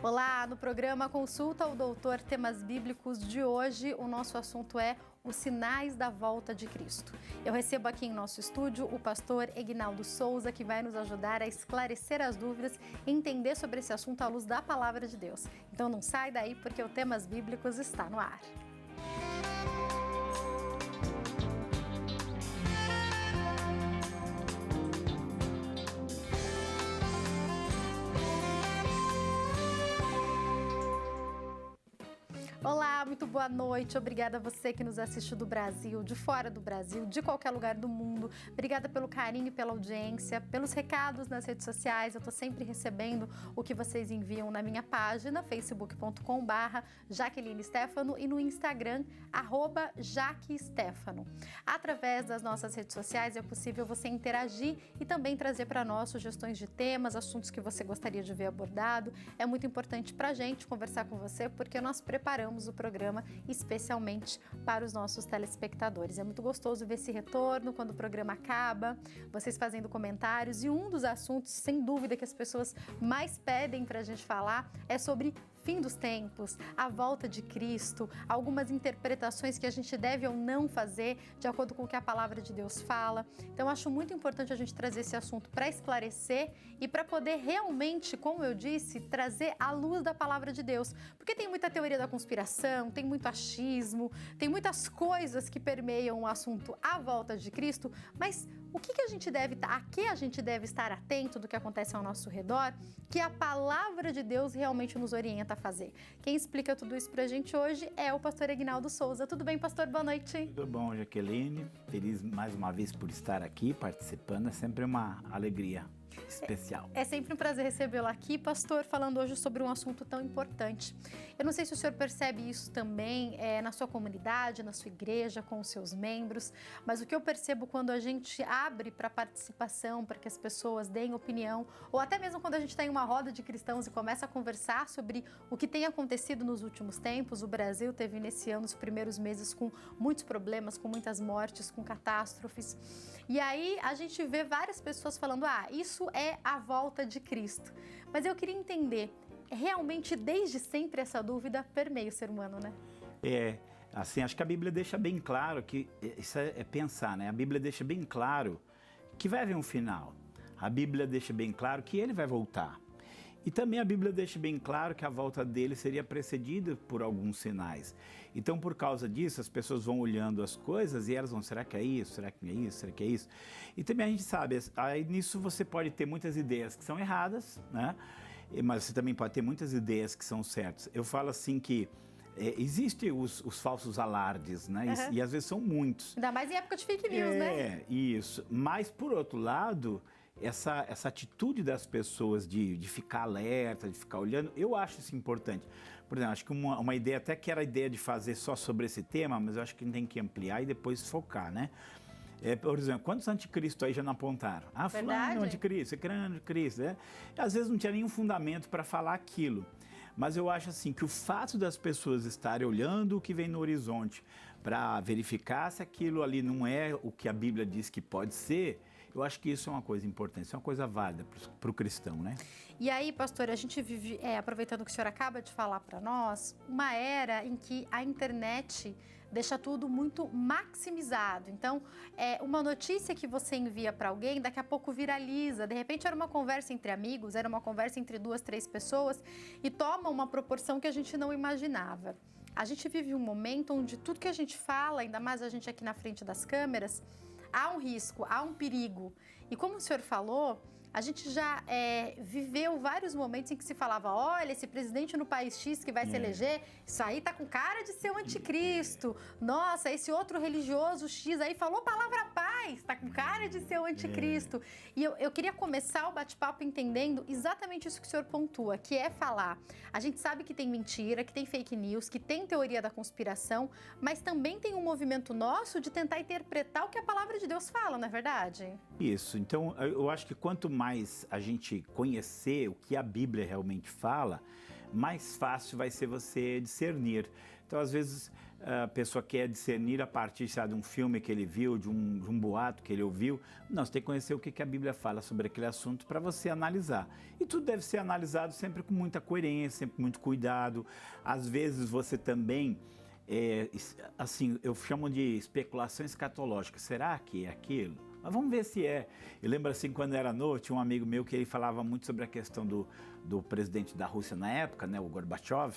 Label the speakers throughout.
Speaker 1: Olá, no programa Consulta o Doutor Temas Bíblicos de hoje, o nosso assunto é os sinais da volta de Cristo. Eu recebo aqui em nosso estúdio o pastor Eginaldo Souza, que vai nos ajudar a esclarecer as dúvidas e entender sobre esse assunto à luz da Palavra de Deus. Então não sai daí porque o Temas Bíblicos está no ar. Olá, muito boa noite. Obrigada a você que nos assiste do Brasil, de fora do Brasil, de qualquer lugar do mundo. Obrigada pelo carinho e pela audiência, pelos recados nas redes sociais. Eu estou sempre recebendo o que vocês enviam na minha página, facebook.com/Jaqueline Stefano e no Instagram, @JaqueStefano. Através das nossas redes sociais é possível você interagir e também trazer para nós sugestões de temas, assuntos que você gostaria de ver abordado. É muito importante para a gente conversar com você, porque nós preparamos o programa especialmente para os nossos telespectadores. É muito gostoso ver esse retorno quando o programa acaba, vocês fazendo comentários, e um dos assuntos, sem dúvida, que as pessoas mais pedem para a gente falar é sobre fim dos tempos, a volta de Cristo, algumas interpretações que a gente deve ou não fazer de acordo com o que a palavra de Deus fala. Então, acho muito importante a gente trazer esse assunto para esclarecer e para poder realmente, como eu disse, trazer a luz da palavra de Deus. Porque tem muita teoria da conspiração, tem muito achismo, tem muitas coisas que permeiam o assunto à volta de Cristo, mas a que a gente deve estar atento do que acontece ao nosso redor, que a palavra de Deus realmente nos orienta a fazer. Quem explica tudo isso pra gente hoje é o pastor Eginaldo Souza. Tudo bem, pastor? Boa noite.
Speaker 2: Tudo bom, Jaqueline. Feliz mais uma vez por estar aqui participando. É sempre uma alegria especial.
Speaker 1: É sempre um prazer recebê-lo aqui, pastor, falando hoje sobre um assunto tão importante. Eu não sei se o senhor percebe isso também na sua comunidade, na sua igreja, com os seus membros, mas o que eu percebo quando a gente abre para participação, para que as pessoas deem opinião, ou até mesmo quando a gente está em uma roda de cristãos e começa a conversar sobre o que tem acontecido nos últimos tempos. O Brasil teve nesse ano os primeiros meses com muitos problemas, com muitas mortes, com catástrofes. E aí a gente vê várias pessoas falando, isso é a volta de Cristo. Mas eu queria entender, realmente desde sempre essa dúvida permeia o ser humano, né?
Speaker 2: Assim, acho que a Bíblia deixa bem claro que, isso é pensar, né? A Bíblia deixa bem claro que vai haver um final. A Bíblia deixa bem claro que ele vai voltar. E também a Bíblia deixa bem claro que a volta dele seria precedida por alguns sinais. Então, por causa disso, as pessoas vão olhando as coisas e elas vão, será que é isso? Será que é isso? Será que é isso? E também a gente sabe, aí nisso você pode ter muitas ideias que são erradas, né? Mas você também pode ter muitas ideias que são certas. Eu falo assim que existem os falsos alardes, né?
Speaker 1: Uhum.
Speaker 2: E às vezes são muitos.
Speaker 1: Ainda mais em época de fake news, né?
Speaker 2: Isso. Mas, por outro lado, essa atitude das pessoas de ficar alerta, de ficar olhando, eu acho isso importante. Por exemplo, acho que uma ideia, até que era a ideia de fazer só sobre esse tema, mas eu acho que tem que ampliar e depois focar, né? Por exemplo, quantos anticristos aí já não apontaram? Fulano é um anticristo, é anticristo, né? E às vezes não tinha nenhum fundamento para falar aquilo. Mas eu acho assim que o fato das pessoas estarem olhando o que vem no horizonte para verificar se aquilo ali não é o que a Bíblia diz que pode ser, eu acho que isso é uma coisa importante, isso é uma coisa válida para o cristão, né?
Speaker 1: E aí, pastor, a gente vive, aproveitando que o senhor acaba de falar para nós, uma era em que a internet deixa tudo muito maximizado. Então, uma notícia que você envia para alguém, daqui a pouco viraliza. De repente, era uma conversa entre amigos, era uma conversa entre 2, 3 pessoas e toma uma proporção que a gente não imaginava. A gente vive um momento onde tudo que a gente fala, ainda mais a gente aqui na frente das câmeras, há um risco, há um perigo. E como o senhor falou, a gente já viveu vários momentos em que se falava, olha, esse presidente no país X que vai se eleger, isso aí tá com cara de ser o anticristo. Nossa, esse outro religioso X aí falou palavra paz, tá com cara de ser o anticristo. E eu queria começar o bate-papo entendendo exatamente isso que o senhor pontua, que é falar, a gente sabe que tem mentira, que tem fake news, que tem teoria da conspiração, mas também tem um movimento nosso de tentar interpretar o que a palavra de Deus fala, não é verdade?
Speaker 2: Isso, então eu acho que quanto mais a gente conhecer o que a Bíblia realmente fala, mais fácil vai ser você discernir. Então, às vezes, a pessoa quer discernir a partir, sabe, de um filme que ele viu, de um boato que ele ouviu. Não, você tem que conhecer o que a Bíblia fala sobre aquele assunto para você analisar. E tudo deve ser analisado sempre com muita coerência, sempre com muito cuidado. Às vezes você também, assim, eu chamo de especulação escatológica. Será que é aquilo? Mas vamos ver se é. Eu lembro assim, quando era novo, tinha um amigo meu que ele falava muito sobre a questão do presidente da Rússia na época, né, o Gorbachev.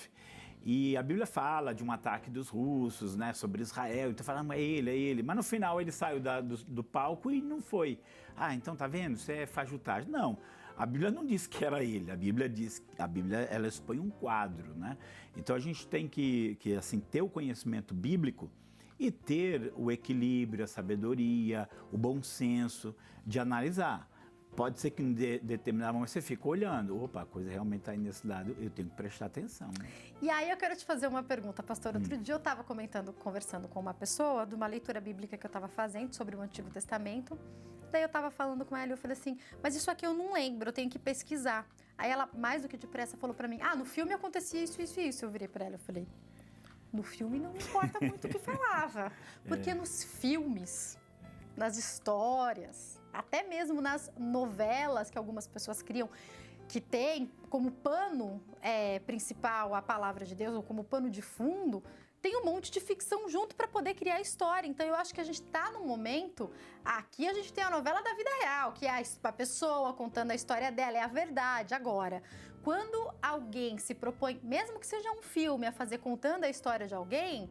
Speaker 2: E a Bíblia fala de um ataque dos russos, né, sobre Israel. Então falamos, é ele. Mas no final ele saiu do palco e não foi. Ah, então tá vendo? Isso é fajutagem. Não, a Bíblia não diz que era ele. A Bíblia ela expõe um quadro, né? Então a gente tem que assim, ter o conhecimento bíblico e ter o equilíbrio, a sabedoria, o bom senso de analisar. Pode ser que em determinado momento você fica olhando. Opa, a coisa realmente está aí nesse lado, eu tenho que prestar atenção. Né?
Speaker 1: E aí eu quero te fazer uma pergunta, pastor. Outro dia eu estava conversando com uma pessoa de uma leitura bíblica que eu estava fazendo sobre o Antigo Testamento. Daí eu estava falando com ela e eu falei assim, mas isso aqui eu não lembro, eu tenho que pesquisar. Aí ela, mais do que depressa, falou para mim, no filme acontecia isso, isso e isso. Eu virei para ela e falei, no filme não importa muito o que falava. Porque nos filmes, nas histórias, até mesmo nas novelas que algumas pessoas criam, que tem como pano principal a palavra de Deus, ou como pano de fundo, tem um monte de ficção junto para poder criar a história. Então eu acho que a gente está num momento, aqui a gente tem a novela da vida real, que é a pessoa contando a história dela, é a verdade. Agora, quando alguém se propõe, mesmo que seja um filme, a fazer contando a história de alguém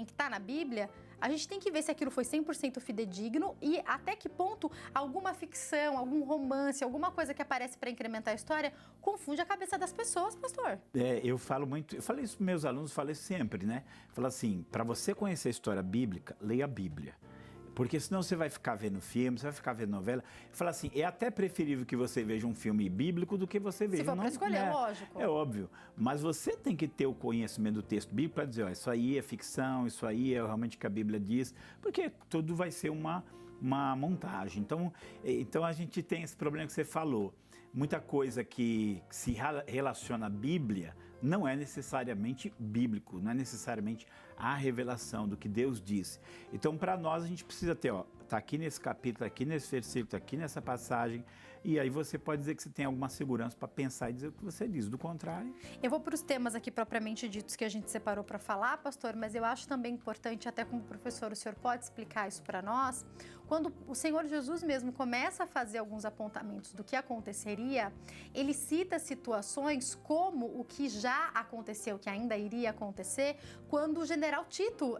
Speaker 1: que está na Bíblia, a gente tem que ver se aquilo foi 100% fidedigno e até que ponto alguma ficção, algum romance, alguma coisa que aparece para incrementar a história confunde a cabeça das pessoas, pastor.
Speaker 2: Eu falo muito, eu falei isso para meus alunos, falei sempre, né? Falo assim, para você conhecer a história bíblica, leia a Bíblia. Porque senão você vai ficar vendo filme, você vai ficar vendo novela. Fala assim, é até preferível que você veja um filme bíblico do que você veja um...
Speaker 1: Se for para escolher, lógico.
Speaker 2: É óbvio. Mas você tem que ter o conhecimento do texto bíblico para dizer, isso aí é ficção, isso aí é realmente o que a Bíblia diz. Porque tudo vai ser uma montagem. Então a gente tem esse problema que você falou. Muita coisa que se relaciona à Bíblia não é necessariamente bíblico, não é necessariamente a revelação do que Deus disse. Então, para nós, a gente precisa ter, tá aqui nesse capítulo, aqui nesse versículo, aqui nessa passagem, e aí você pode dizer que você tem alguma segurança para pensar e dizer o que você diz. Do contrário...
Speaker 1: Eu vou para os temas aqui propriamente ditos que a gente separou para falar, pastor, mas eu acho também importante, até como professor, o senhor pode explicar isso para nós. Quando o Senhor Jesus mesmo começa a fazer alguns apontamentos do que aconteceria, ele cita situações como o que já aconteceu, que ainda iria acontecer, quando o general Tito,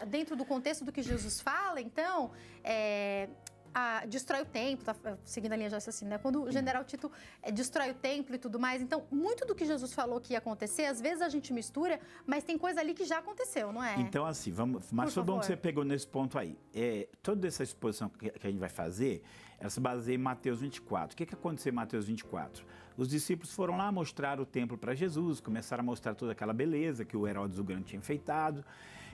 Speaker 1: dentro do contexto do que Jesus fala, então, destrói o templo, tá seguindo a linha de raciocínio, né? Quando o general Tito destrói o templo e tudo mais, então, muito do que Jesus falou que ia acontecer, às vezes a gente mistura, mas tem coisa ali que já aconteceu, não é?
Speaker 2: Então, assim, mas foi bom que você pegou nesse ponto aí. Toda essa exposição que a gente vai fazer, ela se baseia em Mateus 24. O que aconteceu em Mateus 24? Os discípulos foram lá mostrar o templo para Jesus, começaram a mostrar toda aquela beleza que o Herodes o Grande tinha enfeitado,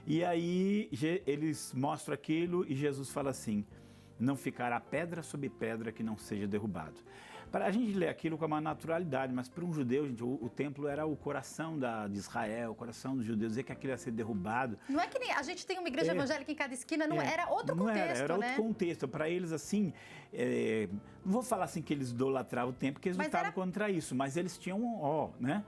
Speaker 2: e aí eles mostram aquilo e Jesus fala assim, não ficará pedra sobre pedra que não seja derrubado. Para a gente ler aquilo com uma naturalidade, mas para um judeu, gente, o templo era o coração de Israel, o coração dos judeus, dizer que aquilo ia ser derrubado.
Speaker 1: Não é que nem a gente tem uma igreja evangélica em cada esquina, não era outro contexto,
Speaker 2: era outro contexto. Para eles, assim, não vou falar assim que eles idolatravam o templo, porque eles lutavam contra isso, mas eles tinham né?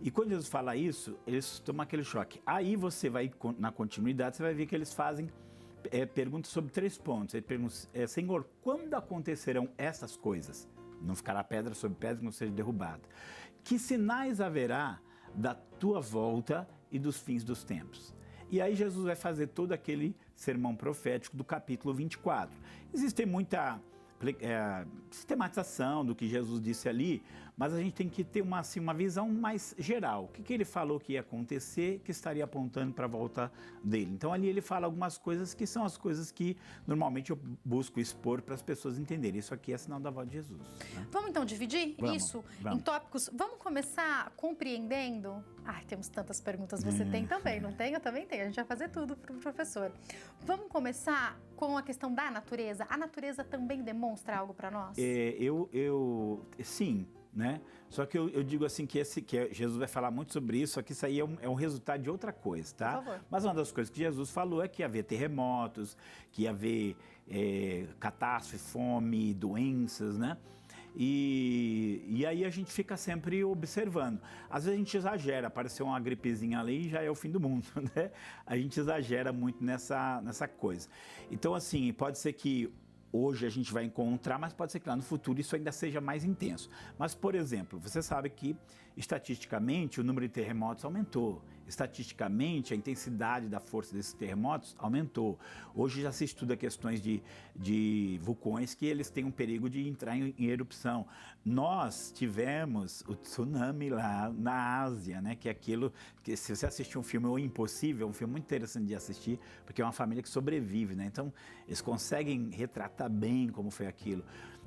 Speaker 2: E quando Jesus fala isso, eles tomam aquele choque. Aí você vai, na continuidade, você vai ver que eles fazem perguntas sobre 3 pontos. Ele pergunta, Senhor, quando acontecerão essas coisas? Não ficará pedra sobre pedra que não seja derrubada. Que sinais haverá da tua volta e dos fins dos tempos? E aí Jesus vai fazer todo aquele sermão profético do capítulo 24. Existe muita sistematização do que Jesus disse ali, mas a gente tem que ter uma visão mais geral. O que ele falou que ia acontecer, que estaria apontando para a volta dele. Então ali ele fala algumas coisas que são as coisas que normalmente eu busco expor para as pessoas entenderem. Isso aqui é sinal da volta de Jesus. Né?
Speaker 1: Vamos então dividir isso em tópicos? Vamos começar compreendendo? Temos tantas perguntas, você tem também, não tem? Eu também tenho, a gente vai fazer tudo para o professor. Vamos começar com a questão da natureza. A natureza também demonstra algo para nós?
Speaker 2: Sim, né? Só que eu digo assim que Jesus vai falar muito sobre isso, só que isso aí é um resultado de outra coisa, tá?
Speaker 1: Por favor.
Speaker 2: Mas uma das coisas que Jesus falou é que ia haver terremotos, que ia haver catástrofe, fome, doenças, né? E aí a gente fica sempre observando. Às vezes a gente exagera, apareceu uma gripezinha ali e já é o fim do mundo, né? A gente exagera muito nessa coisa. Então, assim, pode ser que hoje a gente vai encontrar, mas pode ser que lá no futuro isso ainda seja mais intenso. Mas, por exemplo, você sabe que estatisticamente o número de terremotos aumentou. Estatisticamente, a intensidade da força desses terremotos aumentou. Hoje já se estuda questões de vulcões que eles têm um perigo de entrar em erupção. Nós tivemos o tsunami lá na Ásia, né? Que é aquilo que, se você assistir um filme O Impossível, é um filme muito interessante de assistir, porque é uma família que sobrevive, né? Então, eles conseguem retratar bem como foi aquilo.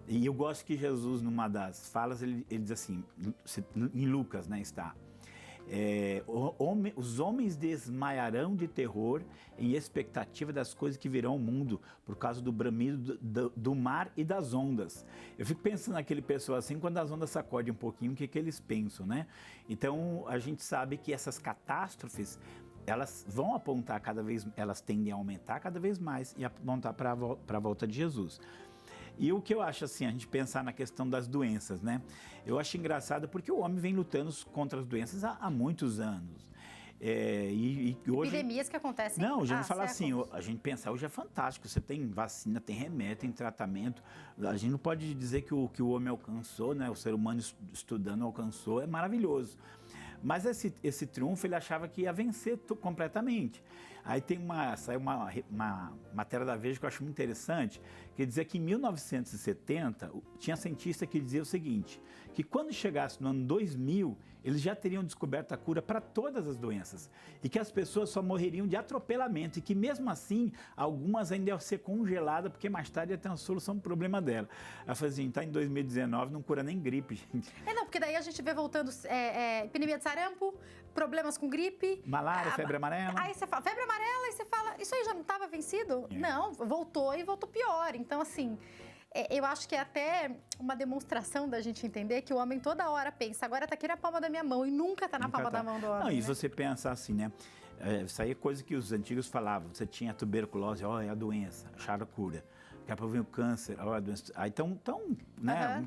Speaker 2: E eu gosto que Jesus, numa das falas, ele diz assim, em Lucas, né, está... os homens desmaiarão de terror em expectativa das coisas que virão ao mundo por causa do bramido do mar e das ondas. Eu fico pensando naquele pessoal assim, quando as ondas sacodem um pouquinho, o que eles pensam, né? Então, a gente sabe que essas catástrofes, elas vão apontar cada vez, elas tendem a aumentar cada vez mais e apontar para a volta de Jesus. E o que eu acho assim, a gente pensar na questão das doenças, né? Eu acho engraçado porque o homem vem lutando contra as doenças há muitos anos. E hoje...
Speaker 1: Epidemias que acontecem.
Speaker 2: Não, já fala assim, a gente pensa, hoje é fantástico, você tem vacina, tem remédio, tem tratamento. A gente não pode dizer que o homem alcançou, né? O ser humano estudando alcançou, é maravilhoso. Mas esse triunfo ele achava que ia vencer completamente. Aí saiu uma matéria da Veja que eu acho muito interessante, que dizia que em 1970 tinha cientista que dizia o seguinte, que quando chegasse no ano 2000, eles já teriam descoberto a cura para todas as doenças e que as pessoas só morreriam de atropelamento e que mesmo assim, algumas ainda iam ser congeladas porque mais tarde ia ter uma solução para o problema dela. Ela falou assim, tá em 2019, não cura nem gripe, gente.
Speaker 1: Não, porque daí a gente vê voltando epidemia de sarampo, problemas com gripe.
Speaker 2: Malária, febre amarela.
Speaker 1: Aí você fala, febre amarela, e você fala, isso aí já não estava vencido? Não, voltou e voltou pior. Então, assim... eu acho que é até uma demonstração da gente entender que o homem toda hora pensa, agora tá aqui na palma da minha mão e nunca tá na palma da mão do homem.
Speaker 2: Não, e
Speaker 1: né?
Speaker 2: você pensa assim, né? Isso aí é coisa que os antigos falavam. Você tinha tuberculose, é a doença, acharam a cura. Daqui a pouco vem o câncer, a doença. Aí então né?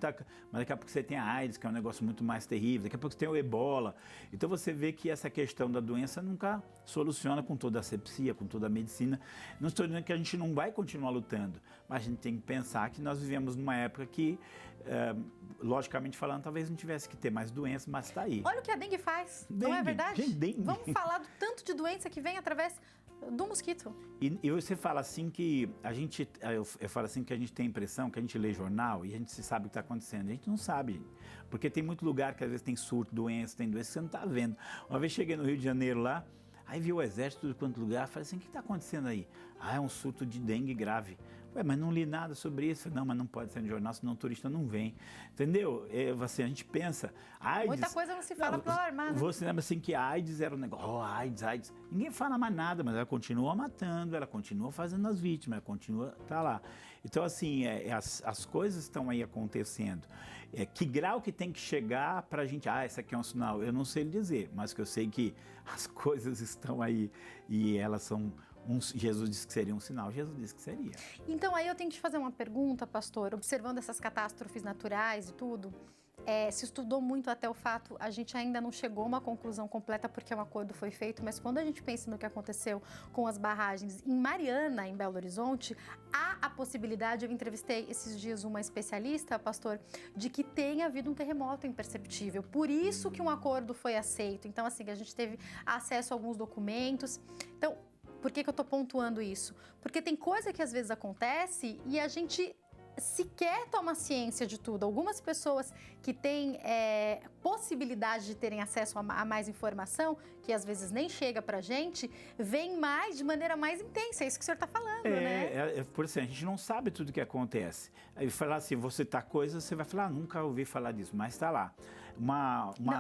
Speaker 2: Mas daqui a pouco você tem a AIDS, que é um negócio muito mais terrível. Daqui a pouco você tem o ebola. Então você vê que essa questão da doença nunca soluciona com toda a asepsia, com toda a medicina. Não estou dizendo que a gente não vai continuar lutando, mas a gente tem que pensar que nós vivemos numa época que, logicamente falando, talvez não tivesse que ter mais doença, mas está aí.
Speaker 1: Olha o que a dengue faz, não é verdade?
Speaker 2: Dengue.
Speaker 1: Vamos falar do tanto de doença que vem através do mosquito.
Speaker 2: E você fala assim que eu falo assim que a gente tem a impressão que a gente lê jornal e a gente sabe o que está acontecendo. A gente não sabe, gente. Porque tem muito lugar que às vezes tem surto, tem doença que você não está vendo. Uma vez cheguei no Rio de Janeiro lá, aí vi o exército de quanto lugar, falei assim, o que está acontecendo aí? É um surto de dengue grave. Ué, mas não li nada sobre isso. Não, mas não pode ser no jornal, senão o turista não vem. Entendeu? Assim, a gente pensa... AIDS,
Speaker 1: muita coisa não se fala para alarmar, né?
Speaker 2: Você lembra assim que a AIDS era um negócio... AIDS. Ninguém fala mais nada, mas ela continua matando, ela continua fazendo as vítimas, ela continua... Tá lá. Então, assim, as coisas estão aí acontecendo. Que grau que tem que chegar para a gente... esse aqui é um sinal. Eu não sei lhe dizer, mas que eu sei que as coisas estão aí e elas são... Jesus disse que seria um sinal, Jesus disse que seria.
Speaker 1: Então, aí eu tenho que te fazer uma pergunta, pastor. Observando essas catástrofes naturais e tudo, se estudou muito até o fato, a gente ainda não chegou a uma conclusão completa porque um acordo foi feito, mas quando a gente pensa no que aconteceu com as barragens em Mariana, em Belo Horizonte, há a possibilidade, eu entrevistei esses dias uma especialista, pastor, de que tenha havido um terremoto imperceptível. Por isso que um acordo foi aceito. Então, assim, a gente teve acesso a alguns documentos. Então, por que eu estou pontuando isso? Porque tem coisa que às vezes acontece e a gente sequer toma ciência de tudo. Algumas pessoas que têm possibilidade de terem acesso a mais informação, que às vezes nem chega pra gente, vem mais de maneira mais intensa. É isso que o senhor está falando, né?
Speaker 2: Por isso, a gente não sabe tudo o que acontece. Aí falar assim, você tá coisa, você vai falar, nunca ouvi falar disso, mas está lá.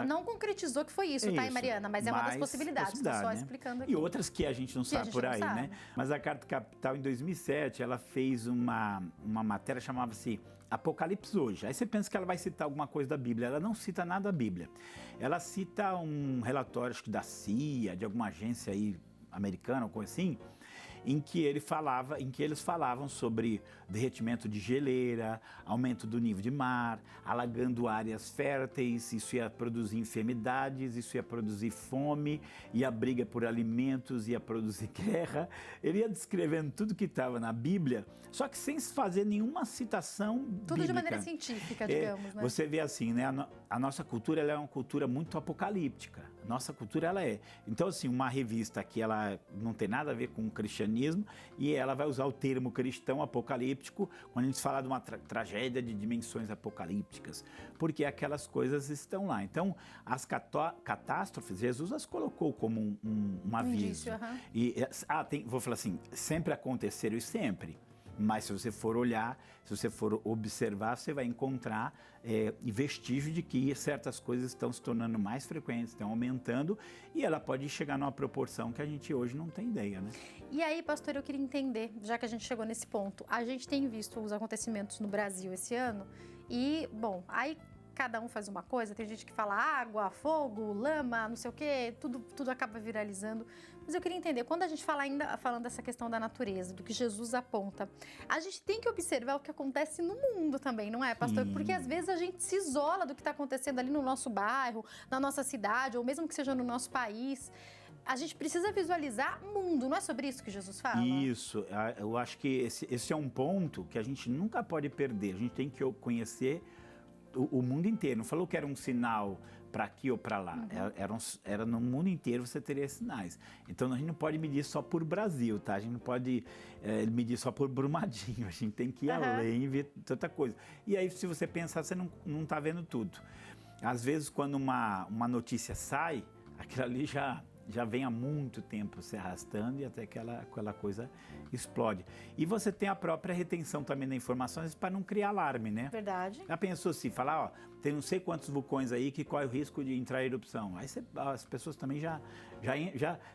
Speaker 1: Não concretizou que foi isso, tá, Mariana? Mas é uma das possibilidades, estou só explicando aqui.
Speaker 2: E outras que a gente não sabe por aí, né? Mas a Carta Capital, em 2007, ela fez uma matéria, chamava-se Apocalipse hoje. Aí você pensa que ela vai citar alguma coisa da Bíblia. Ela não cita nada da Bíblia. Ela cita um relatório, acho que da CIA, de alguma agência aí americana, ou coisa assim, em que eles falavam sobre derretimento de geleira, aumento do nível de mar, alagando áreas férteis, isso ia produzir enfermidades, isso ia produzir fome, ia briga por alimentos, ia produzir guerra. Ele ia descrevendo tudo que estava na Bíblia, só que sem fazer nenhuma citação
Speaker 1: Tudo
Speaker 2: bíblica.
Speaker 1: de maneira científica, digamos, né?
Speaker 2: Você vê assim, né? A nossa cultura, ela é uma cultura muito apocalíptica. Nossa cultura, ela é. Então, assim, uma revista que ela não tem nada a ver com o cristianismo e ela vai usar o termo cristão apocalíptico quando a gente fala de uma tragédia de dimensões apocalípticas, porque aquelas coisas estão lá. Então, as catástrofes, Jesus as colocou como um aviso.
Speaker 1: Indício,
Speaker 2: vou falar assim, sempre aconteceram e sempre. Mas se você for olhar, se você for observar, você vai encontrar vestígio de que certas coisas estão se tornando mais frequentes, estão aumentando, e ela pode chegar numa proporção que a gente hoje não tem ideia, né?
Speaker 1: E aí, pastor, eu queria entender, já que a gente chegou nesse ponto, a gente tem visto os acontecimentos no Brasil esse ano, e, bom, aí cada um faz uma coisa, tem gente que fala água, fogo, lama, não sei o quê, tudo acaba viralizando. Mas eu queria entender, quando a gente fala ainda falando dessa questão da natureza, do que Jesus aponta, a gente tem que observar o que acontece no mundo também, não é, pastor?
Speaker 2: Sim.
Speaker 1: Porque às vezes a gente se isola do que está acontecendo ali no nosso bairro, na nossa cidade, ou mesmo que seja no nosso país. A gente precisa visualizar mundo, não é sobre isso que Jesus fala?
Speaker 2: Isso, eu acho que esse é um ponto que a gente nunca pode perder. A gente tem que conhecer o mundo inteiro. Não falou que era um sinal para aqui ou para lá. Era no mundo inteiro você teria sinais. Então a gente não pode medir só por Brasil, tá? A gente não pode medir só por Brumadinho. A gente tem que ir além e ver tanta coisa. E aí, se você pensar, você não está vendo tudo. Às vezes, quando uma notícia sai, aquilo ali já vem há muito tempo se arrastando e até aquela coisa explode. E você tem a própria retenção também da informação para não criar alarme, né?
Speaker 1: Verdade.
Speaker 2: Já pensou assim, falar, ó, tem não sei quantos vulcões aí que corre o risco de entrar em erupção. Aí as pessoas também já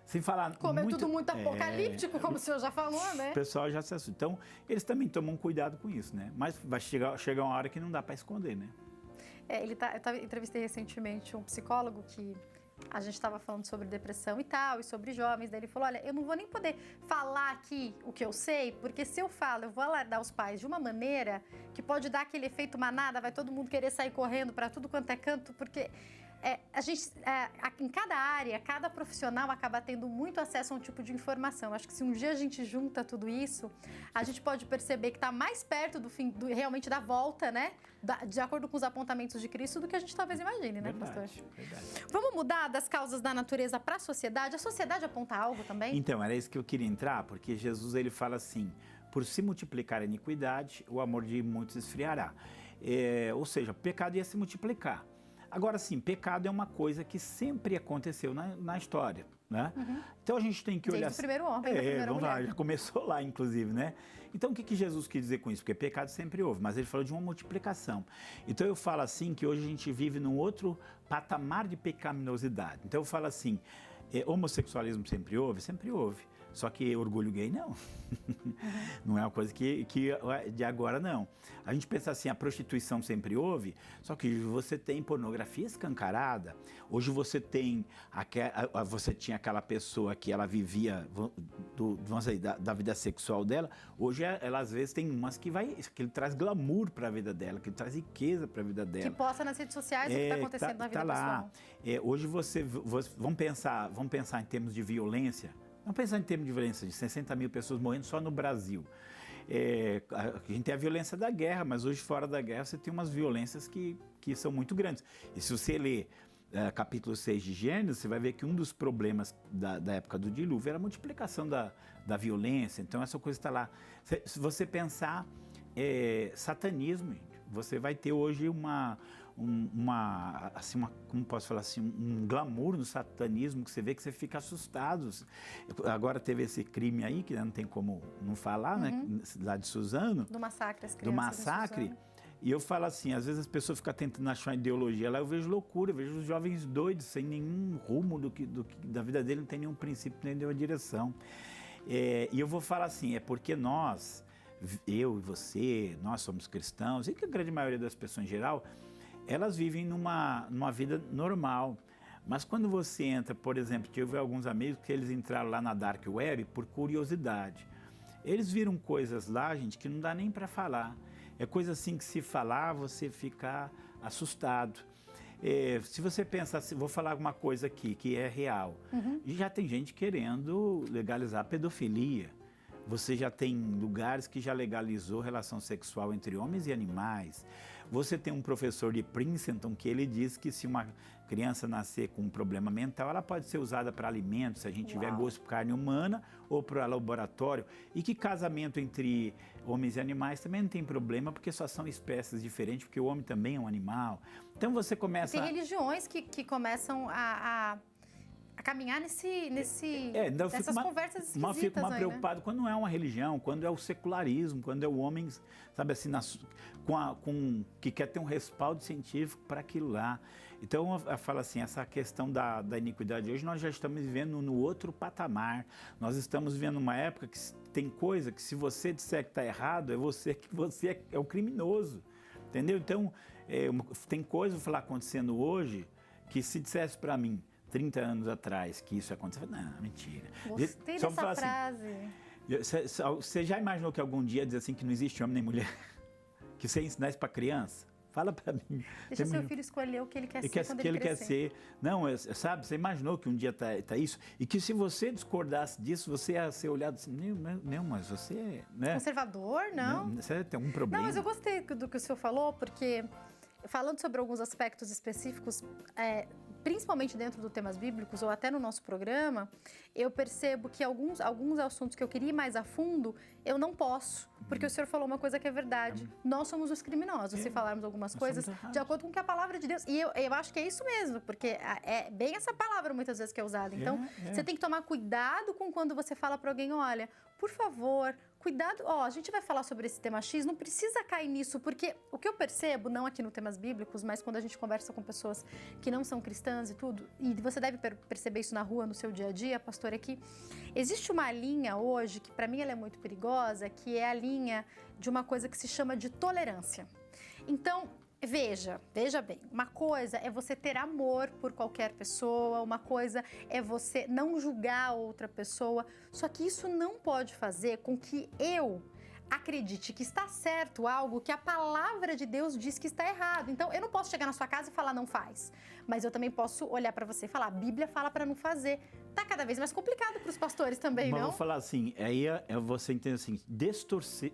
Speaker 2: sem falar
Speaker 1: como muito, é tudo muito apocalíptico, como o senhor já falou, né?
Speaker 2: O pessoal já se assusta. Então, eles também tomam cuidado com isso, né? Mas vai chegar uma hora que não dá para esconder, né?
Speaker 1: Eu entrevistei recentemente um psicólogo que a gente estava falando sobre depressão e tal, e sobre jovens. Daí ele falou, olha, eu não vou nem poder falar aqui o que eu sei, porque se eu falo, eu vou alardar os pais de uma maneira que pode dar aquele efeito manada, vai todo mundo querer sair correndo para tudo quanto é canto, porque em cada área, cada profissional acaba tendo muito acesso a um tipo de informação. Acho que se um dia a gente junta tudo isso, a gente pode perceber que está mais perto do fim, realmente da volta, né? De acordo com os apontamentos de Cristo, do que a gente talvez imagine, né, pastor?
Speaker 2: Verdade.
Speaker 1: Vamos mudar das causas da natureza para a sociedade? A sociedade aponta algo também?
Speaker 2: Então, era isso que eu queria entrar, porque Jesus ele fala assim, por se multiplicar a iniquidade, o amor de muitos esfriará. Ou seja, o pecado ia se multiplicar. Agora sim, pecado é uma coisa que sempre aconteceu na história, né? Então a gente tem que olhar...
Speaker 1: Desde o primeiro homem, da primeira
Speaker 2: vamos
Speaker 1: mulher.
Speaker 2: lá, já começou lá, inclusive, né? Então o que Jesus quis dizer com isso? Porque pecado sempre houve, mas ele falou de uma multiplicação. Então eu falo assim que hoje a gente vive num outro patamar de pecaminosidade. Então eu falo assim, homossexualismo sempre houve? Sempre houve. Só que orgulho gay, não. Não é uma coisa que de agora, não. A gente pensa assim, a prostituição sempre houve, só que você tem pornografia escancarada. Hoje você você tinha aquela pessoa que ela vivia da vida sexual dela. Hoje ela às vezes tem umas que ele traz glamour para a vida dela, que ele traz riqueza para a vida dela.
Speaker 1: Que posta nas redes sociais o que está acontecendo na vida
Speaker 2: lá.
Speaker 1: pessoal.
Speaker 2: Hoje vamos pensar em termos de violência. Vamos pensar em termos de violência, de 60 mil pessoas morrendo só no Brasil. A gente tem a violência da guerra, mas hoje fora da guerra você tem umas violências que são muito grandes. E se você ler capítulo 6 de Gênesis, você vai ver que um dos problemas da época do dilúvio era a multiplicação da violência. Então essa coisa está lá. Se você pensar satanismo, você vai ter hoje como posso falar assim, um glamour no satanismo que você vê que você fica assustado. Agora teve esse crime aí, que não tem como não falar, né? Lá de Suzano.
Speaker 1: Do massacre, as crianças.
Speaker 2: Do massacre. E eu falo assim, às vezes as pessoas ficam tentando achar uma ideologia lá, eu vejo loucura, eu vejo os jovens doidos, sem nenhum rumo da vida dele, não tem nenhum princípio, nem nenhuma direção. E eu vou falar assim, é porque nós eu e você, nós somos cristãos, e que a grande maioria das pessoas em geral, elas vivem numa vida normal. Mas quando você entra, por exemplo, tive alguns amigos que eles entraram lá na Dark Web por curiosidade. Eles viram coisas lá, gente, que não dá nem para falar. É coisa assim que se falar, você fica assustado. Se você pensar, vou falar alguma coisa aqui que é real, e já tem gente querendo legalizar a pedofilia. Você já tem lugares que já legalizou relação sexual entre homens e animais. Você tem um professor de Princeton que ele diz que se uma criança nascer com um problema mental, ela pode ser usada para alimentos, se a gente tiver gosto por carne humana ou para laboratório. E que casamento entre homens e animais também não tem problema, porque só são espécies diferentes, porque o homem também é um animal. Então você começa...
Speaker 1: Tem religiões que começam a caminhar nessas conversas esquisitas.
Speaker 2: Fico mais
Speaker 1: aí,
Speaker 2: preocupado,
Speaker 1: né?
Speaker 2: quando não é uma religião, quando é o secularismo, quando é o homem, sabe assim, que quer ter um respaldo científico para aquilo lá. Então, eu falo assim, essa questão da iniquidade hoje, nós já estamos vivendo no outro patamar. Nós estamos vivendo uma época que tem coisa que, se você disser que está errado, é você é o criminoso, entendeu? Então, tem coisa, vou falar, acontecendo hoje, que se dissesse para mim, 30 anos atrás, que isso aconteceu, não, mentira.
Speaker 1: Gostei dessa frase.
Speaker 2: Assim, você já imaginou que algum dia diz assim que não existe homem nem mulher? Que você ensinar isso para criança? Fala para mim.
Speaker 1: Deixa seu filho escolher o que ele quer ser quando ele
Speaker 2: quer
Speaker 1: crescer.
Speaker 2: ser. Não, sabe, você imaginou que um dia tá isso? E que se você discordasse disso, você ia ser olhado assim, não, mas você... Né?
Speaker 1: Conservador, não.
Speaker 2: Você tem algum problema.
Speaker 1: Não, mas eu gostei do que o senhor falou, porque falando sobre alguns aspectos específicos, principalmente dentro dos temas bíblicos ou até no nosso programa, eu percebo que alguns assuntos que eu queria ir mais a fundo, eu não posso, porque o senhor falou uma coisa que é verdade. Nós somos os criminosos, se falarmos algumas coisas de acordo com que a palavra de Deus... E eu acho que é isso mesmo, porque é bem essa palavra muitas vezes que é usada. Então, você tem que tomar cuidado com quando você fala para alguém, olha, por favor, cuidado, a gente vai falar sobre esse tema X, não precisa cair nisso, porque o que eu percebo, não aqui no temas bíblicos, mas quando a gente conversa com pessoas que não são cristãs e tudo, e você deve perceber isso na rua, no seu dia a dia, pastor, é que existe uma linha hoje, que para mim ela é muito perigosa, que é a linha de uma coisa que se chama de tolerância. Então, veja bem, uma coisa é você ter amor por qualquer pessoa, uma coisa é você não julgar outra pessoa, só que isso não pode fazer com que eu acredite que está certo algo que a palavra de Deus diz que está errado. Então, eu não posso chegar na sua casa e falar não faz, mas eu também posso olhar para você e falar, a Bíblia fala para não fazer. Tá cada vez mais complicado para os pastores também,
Speaker 2: mas
Speaker 1: não?
Speaker 2: Vou falar assim, aí você entende assim,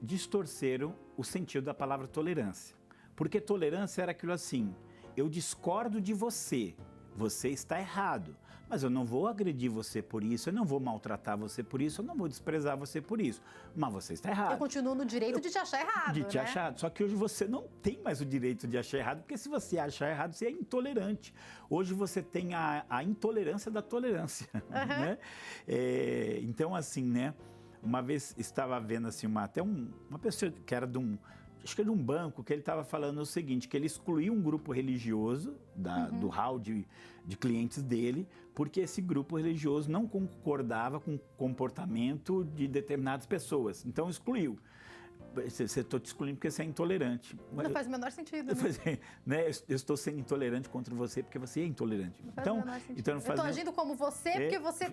Speaker 2: distorceram o sentido da palavra tolerância. Porque tolerância era aquilo assim, eu discordo de você, você está errado, mas eu não vou agredir você por isso, eu não vou maltratar você por isso, eu não vou desprezar você por isso, mas você está errado.
Speaker 1: Eu continuo no direito de te achar errado,
Speaker 2: De te achar errado, só que hoje você não tem mais o direito de achar errado, porque se você achar errado, você é intolerante. Hoje você tem a intolerância da tolerância, né? Então assim, né, uma vez estava vendo assim, até uma pessoa que era acho que era de um banco, que ele estava falando o seguinte, que ele excluiu um grupo religioso do hall de clientes dele, porque esse grupo religioso não concordava com o comportamento de determinadas pessoas. Então, excluiu. Estou te excluindo porque você é intolerante.
Speaker 1: Não faz o menor sentido,
Speaker 2: né? Eu estou sendo intolerante contra você porque você é intolerante.
Speaker 1: Então não estou agindo como você porque você...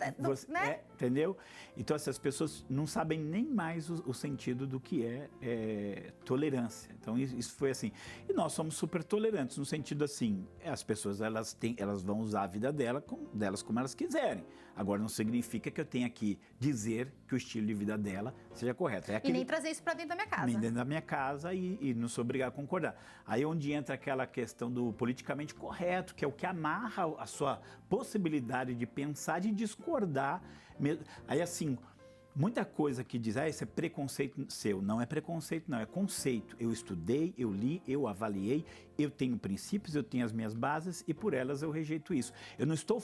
Speaker 1: né?
Speaker 2: Entendeu? Então, essas pessoas não sabem nem mais o sentido do que é tolerância. Então, isso foi assim. E nós somos super tolerantes, no sentido assim, as pessoas elas vão usar a vida delas como elas quiserem. Agora, não significa que eu tenha que dizer que o estilo de vida dela seja correto.
Speaker 1: E nem trazer isso para dentro da minha casa.
Speaker 2: Nem dentro da minha casa e não sou obrigado a concordar. Aí onde entra aquela questão do politicamente correto, que é o que amarra a sua possibilidade de pensar, de discordar. Aí assim, muita coisa que diz, isso é preconceito seu. Não é preconceito, não, é conceito. Eu estudei, eu li, eu avaliei, eu tenho princípios, eu tenho as minhas bases e por elas eu rejeito isso. Eu não estou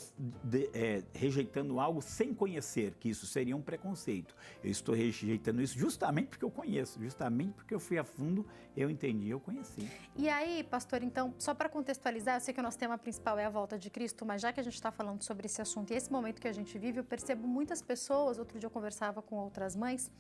Speaker 2: rejeitando algo sem conhecer, que isso seria um preconceito. Eu estou rejeitando isso justamente porque eu conheço, justamente porque eu fui a fundo, eu entendi, eu conheci.
Speaker 1: E aí, pastor, então, só para contextualizar, eu sei que o nosso tema principal é a volta de Cristo, mas já que a gente está falando sobre esse assunto e esse momento que a gente vive, eu percebo muitas pessoas, outro dia eu conversava com outras mães,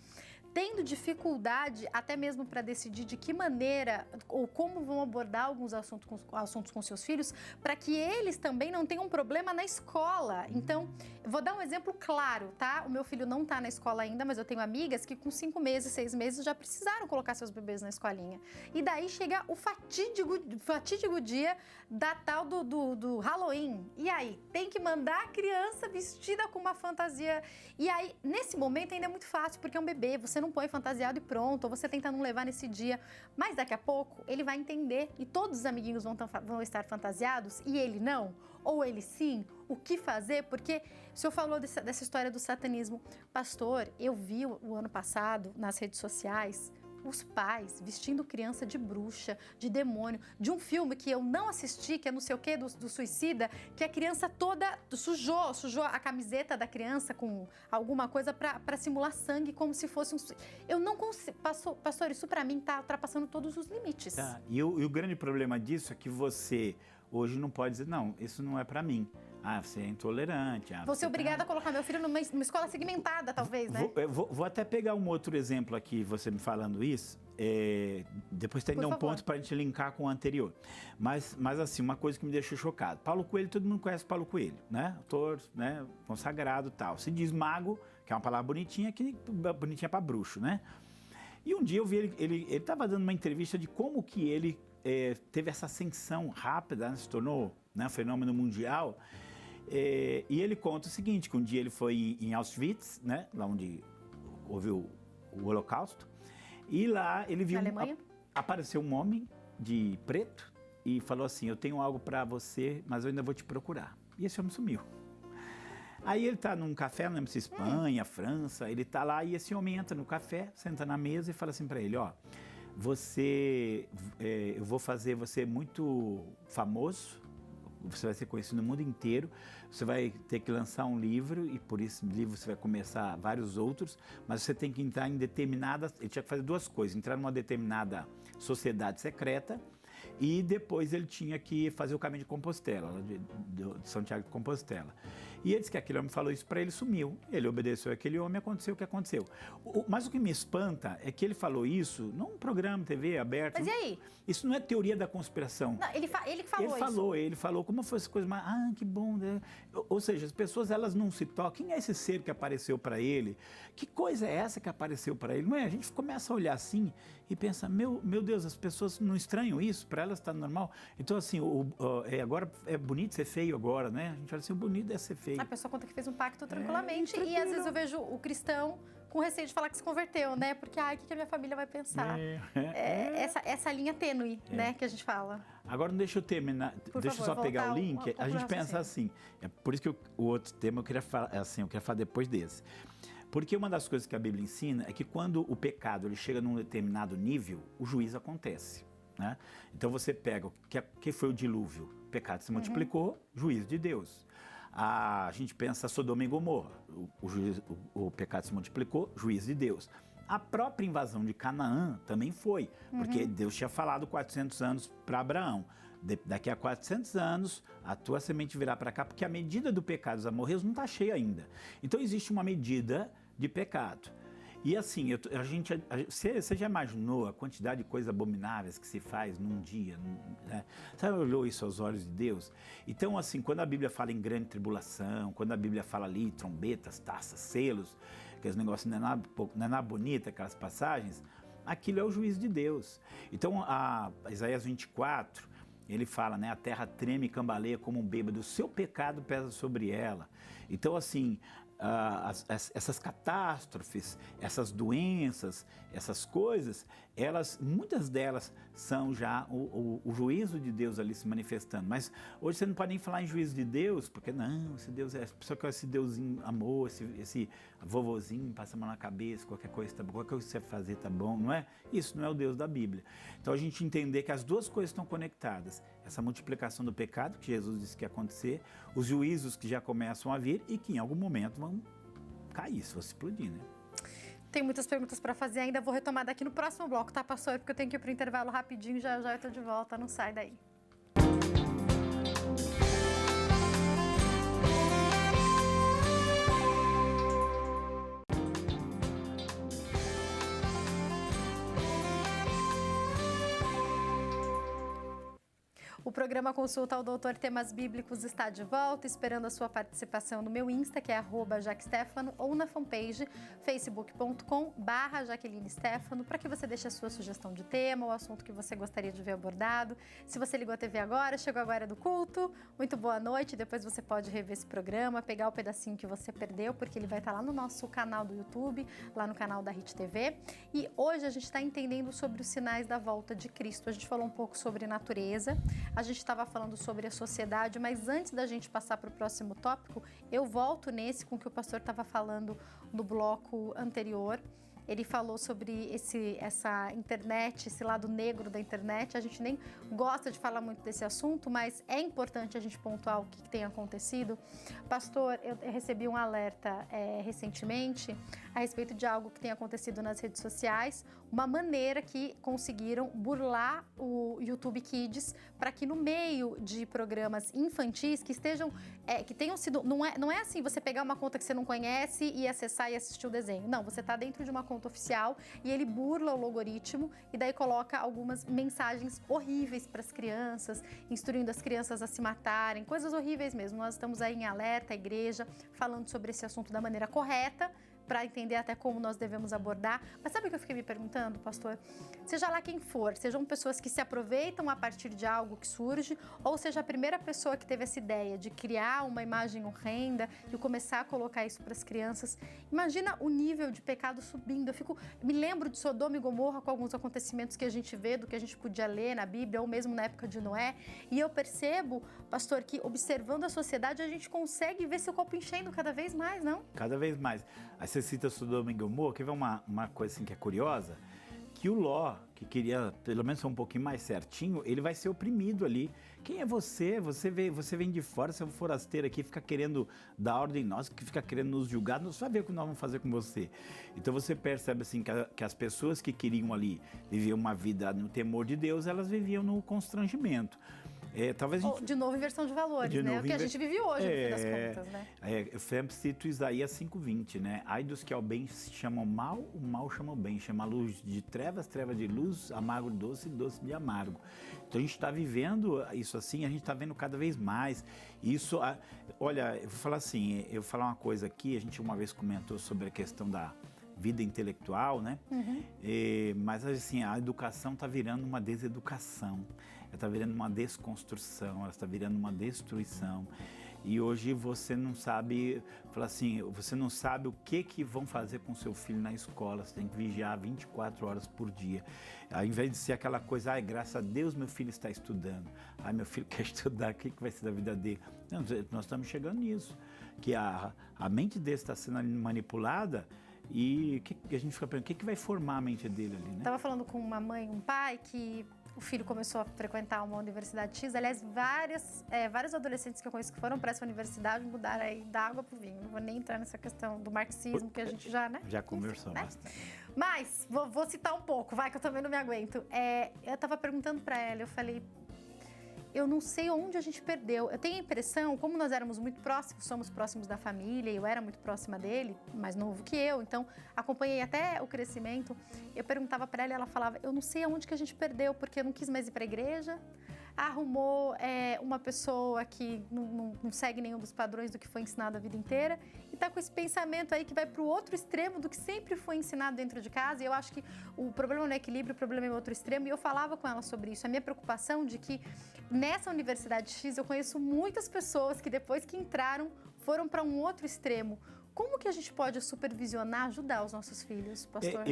Speaker 1: tendo dificuldade até mesmo para decidir de que maneira ou como vão abordar alguns assuntos com seus filhos, para que eles também não tenham problema na escola. Então, eu vou dar um exemplo claro, tá? O meu filho não está na escola ainda, mas eu tenho amigas que com 5 meses, 6 meses já precisaram colocar seus bebês na escolinha. E daí chega o fatídico dia da tal do Halloween. E aí, tem que mandar a criança vestida com uma fantasia. E aí, nesse momento ainda é muito fácil, porque é um bebê, você não põe fantasiado e pronto, ou você tenta não levar nesse dia. Mas daqui a pouco, ele vai entender e todos os amiguinhos vão estar fantasiados e ele não, ou ele sim, o que fazer? Porque o senhor falou dessa história do satanismo. Pastor, eu vi o ano passado nas redes sociais os pais vestindo criança de bruxa, de demônio, de um filme que eu não assisti, que é não sei o quê, do suicida, que a criança toda sujou a camiseta da criança com alguma coisa para simular sangue, como se fosse um... Eu não consigo... Pastor, isso para mim tá ultrapassando todos os limites.
Speaker 2: Tá. E o grande problema disso é que você hoje não pode dizer, não, isso não é para mim. Ah, você é intolerante.
Speaker 1: Vou ser obrigada a colocar meu filho numa escola segmentada, talvez, né?
Speaker 2: Vou até pegar um outro exemplo aqui, você me falando isso. Depois tem um ponto para a gente linkar com o anterior. Mas assim, uma coisa que me deixou chocado. Paulo Coelho, todo mundo conhece Paulo Coelho, né? Autor, né? Consagrado e tal. Se diz mago, que é uma palavra bonitinha para bruxo, né? E um dia eu vi ele estava dando uma entrevista de como que ele teve essa ascensão rápida, né? Se tornou, né, um fenômeno mundial. E ele conta o seguinte, que um dia ele foi em Auschwitz, né, lá onde houve o Holocausto, e lá ele viu, apareceu um homem de preto e falou assim, eu tenho algo para você, mas eu ainda vou te procurar. E esse homem sumiu. Aí ele tá num café, não lembro se Espanha, França, ele tá lá e esse homem entra no café, senta na mesa e fala assim para ele, ó, eu vou fazer você muito famoso, você vai ser conhecido no mundo inteiro, você vai ter que lançar um livro e por esse livro você vai começar vários outros, mas você tem que entrar em determinadas... Ele tinha que fazer duas coisas, entrar numa determinada sociedade secreta e depois ele tinha que fazer o caminho de Compostela, de São Tiago de Compostela. E ele disse que aquele homem falou isso para ele, sumiu. Ele obedeceu aquele homem, aconteceu o que aconteceu. Mas o que me espanta é que ele falou isso num programa TV aberto.
Speaker 1: Mas e aí?
Speaker 2: Isso não é teoria da conspiração.
Speaker 1: Não, ele que falou isso.
Speaker 2: Ele falou como foi essa coisa, que bom, né? Ou seja, as pessoas elas não se tocam. Quem é esse ser que apareceu para ele? Que coisa é essa que apareceu para ele? Não é? A gente começa a olhar assim e pensa, meu Deus, as pessoas não estranham isso? Para elas está normal. Então assim, agora é bonito ser feio agora, né? A gente fala assim, o bonito é ser feio.
Speaker 1: A pessoa conta que fez um pacto tranquilamente e às vezes eu vejo o cristão com receio de falar que se converteu, né? Porque, o que a minha família vai pensar? Essa linha tênue, né, que a gente fala.
Speaker 2: Agora, não deixa eu terminar, deixa eu só pegar o link. A gente pensa assim, é por isso que o outro tema eu queria falar, eu queria falar depois desse. Porque uma das coisas que a Bíblia ensina é que quando o pecado ele chega num determinado nível, o juízo acontece, né? Então você pega, que foi o dilúvio? O pecado se multiplicou, juízo de Deus. A gente pensa Sodoma e Gomorra, o pecado se multiplicou, juízo de Deus. A própria invasão de Canaã também foi, porque Deus tinha falado 400 anos para Abraão. Daqui a 400 anos, a tua semente virá para cá, porque a medida do pecado dos amorreus não está cheia ainda. Então existe uma medida de pecado. E assim, você já imaginou a quantidade de coisas abomináveis que se faz num dia? Né? Você olhou isso aos olhos de Deus? Então, assim, quando a Bíblia fala em grande tribulação, quando a Bíblia fala ali, trombetas, taças, selos, aqueles negócios não é nada bonito, aquelas passagens, aquilo é o juízo de Deus. Então, Isaías 24, ele fala, né, a terra treme e cambaleia como um bêbado, o seu pecado pesa sobre ela. Então, assim, essas catástrofes, essas doenças, essas coisas, muitas delas são já o juízo de Deus ali se manifestando. Mas hoje você não pode nem falar em juízo de Deus, porque não, esse Deus só que esse Deusinho amor, esse vovozinho passa a mão na cabeça, qualquer coisa que você fazer tá bom, não é? Isso não é o Deus da Bíblia. Então a gente entender que as duas coisas estão conectadas. Essa multiplicação do pecado, que Jesus disse que ia acontecer, os juízos que já começam a vir e que em algum momento vão cair, se fosse explodir, né?
Speaker 1: Tem muitas perguntas para fazer ainda, vou retomar daqui no próximo bloco, tá, pastor? Porque eu tenho que ir pro intervalo rapidinho, já eu tô de volta, não sai daí. programa Consulta ao Doutor Temas Bíblicos está de volta, esperando a sua participação no meu Insta, que é @jaquestefano, ou na fanpage facebook.com/JaquelineStefano, para que você deixe a sua sugestão de tema, o assunto que você gostaria de ver abordado. Se você ligou a TV agora, chegou agora do culto, muito boa noite. Depois você pode rever esse programa, pegar o pedacinho que você perdeu, porque ele vai estar lá no nosso canal do YouTube, lá no canal da Hit TV. E hoje a gente está entendendo sobre os sinais da volta de Cristo. A gente falou um pouco sobre natureza, a gente estava falando sobre a sociedade, mas antes da gente passar para o próximo tópico, eu volto nesse com o que o pastor estava falando no bloco anterior. Ele falou sobre essa internet, esse lado negro da internet. A gente nem gosta de falar muito desse assunto, mas é importante a gente pontuar o que tem acontecido. Pastor, eu recebi um alerta recentemente a respeito de algo que tem acontecido nas redes sociais, uma maneira que conseguiram burlar o YouTube Kids para que no meio de programas infantis que estejam, que tenham sido, não é assim você pegar uma conta que você não conhece e acessar e assistir o desenho. Não, você está dentro de uma conta oficial e ele burla o logaritmo e daí coloca algumas mensagens horríveis para as crianças, instruindo as crianças a se matarem, coisas horríveis mesmo. Nós estamos aí em alerta, a igreja, falando sobre esse assunto da maneira correta, para entender até como nós devemos abordar. Mas sabe o que eu fiquei me perguntando, pastor? Seja lá quem for, sejam pessoas que se aproveitam a partir de algo que surge, ou seja a primeira pessoa que teve essa ideia de criar uma imagem horrenda e começar a colocar isso para as crianças. Imagina o nível de pecado subindo. Me lembro de Sodoma e Gomorra com alguns acontecimentos que a gente vê, do que a gente podia ler na Bíblia, ou mesmo na época de Noé. E eu percebo, pastor, que observando a sociedade, a gente consegue ver seu copo enchendo cada vez mais, não?
Speaker 2: Cada vez mais. Aí você cita Sodoma e Gomorra, quer ver uma coisa assim que é curiosa? Que o Ló, que queria pelo menos ser um pouquinho mais certinho, ele vai ser oprimido ali. Quem é você? Você vem de fora, você é um forasteiro aqui, fica querendo dar ordem em nós, que fica querendo nos julgar, não sabe o que nós vamos fazer com você. Então você percebe assim que as pessoas que queriam ali viver uma vida no temor de Deus, elas viviam no constrangimento. Talvez
Speaker 1: de novo inversão de valores, né? O que a gente vive hoje, no fim das contas, né?
Speaker 2: Eu sempre cito Isaías 5:20, né? Ai dos que ao bem chamam mal, o mal chamam bem. Chama a luz de trevas, treva de luz, amargo de doce, doce de amargo. Então a gente está vivendo isso assim, a gente está vendo cada vez mais. Isso, olha, eu vou falar assim, eu vou falar uma coisa aqui, a gente uma vez comentou sobre a questão da vida intelectual, né? Uhum. Mas assim, a educação está virando uma deseducação. Ela está virando uma desconstrução, ela está virando uma destruição. E hoje você não sabe, fala assim, você não sabe o que vão fazer com seu filho na escola. Você tem que vigiar 24 horas por dia. Ao invés de ser aquela coisa, ai, graças a Deus meu filho está estudando. Ai, meu filho quer estudar, o que vai ser da vida dele? Não, nós estamos chegando nisso. Que a mente dele está sendo manipulada. E a gente fica pensando, o que vai formar a mente dele ali, né?
Speaker 1: Estava falando com uma mãe e um pai que o filho começou a frequentar uma universidade X. Aliás, vários adolescentes que eu conheço que foram para essa universidade mudaram aí da água para o vinho. Não vou nem entrar nessa questão do marxismo, que a gente já, né?
Speaker 2: Já conversou bastante.
Speaker 1: Mas, vou citar um pouco, vai, que eu também não me aguento. Eu estava perguntando para ela, eu falei, eu não sei onde a gente perdeu. Eu tenho a impressão, como nós éramos muito próximos, somos próximos da família, eu era muito próxima dele, mais novo que eu, então acompanhei até o crescimento. Eu perguntava para ela e ela falava, eu não sei aonde que a gente perdeu, porque eu não quis mais ir para a igreja, arrumou uma pessoa que não segue nenhum dos padrões do que foi ensinado a vida inteira e está com esse pensamento aí que vai para o outro extremo do que sempre foi ensinado dentro de casa. E eu acho que o problema não é equilíbrio, o problema é o outro extremo. E eu falava com ela sobre isso, a minha preocupação de que nessa Universidade X eu conheço muitas pessoas que depois que entraram foram para um outro extremo. Como que a gente pode supervisionar, ajudar os nossos filhos, pastor?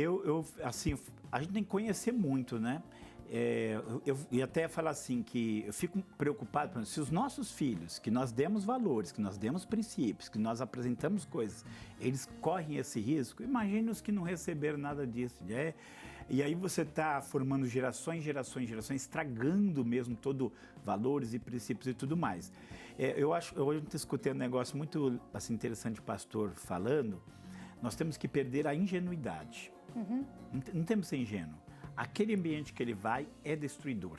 Speaker 2: Assim, a gente tem que conhecer muito, né? Eu ia até falar assim, que eu fico preocupado, por exemplo, se os nossos filhos, que nós demos valores, que nós demos princípios, que nós apresentamos coisas, eles correm esse risco, imagine os que não receberam nada disso, né? E aí você está formando gerações, estragando mesmo todo valores e princípios e tudo mais. Eu acho, hoje eu escutei um negócio muito assim, interessante, o pastor falando, nós temos que perder a ingenuidade. Uhum. Não temos que ser ingênuo. Aquele ambiente que ele vai é destruidor.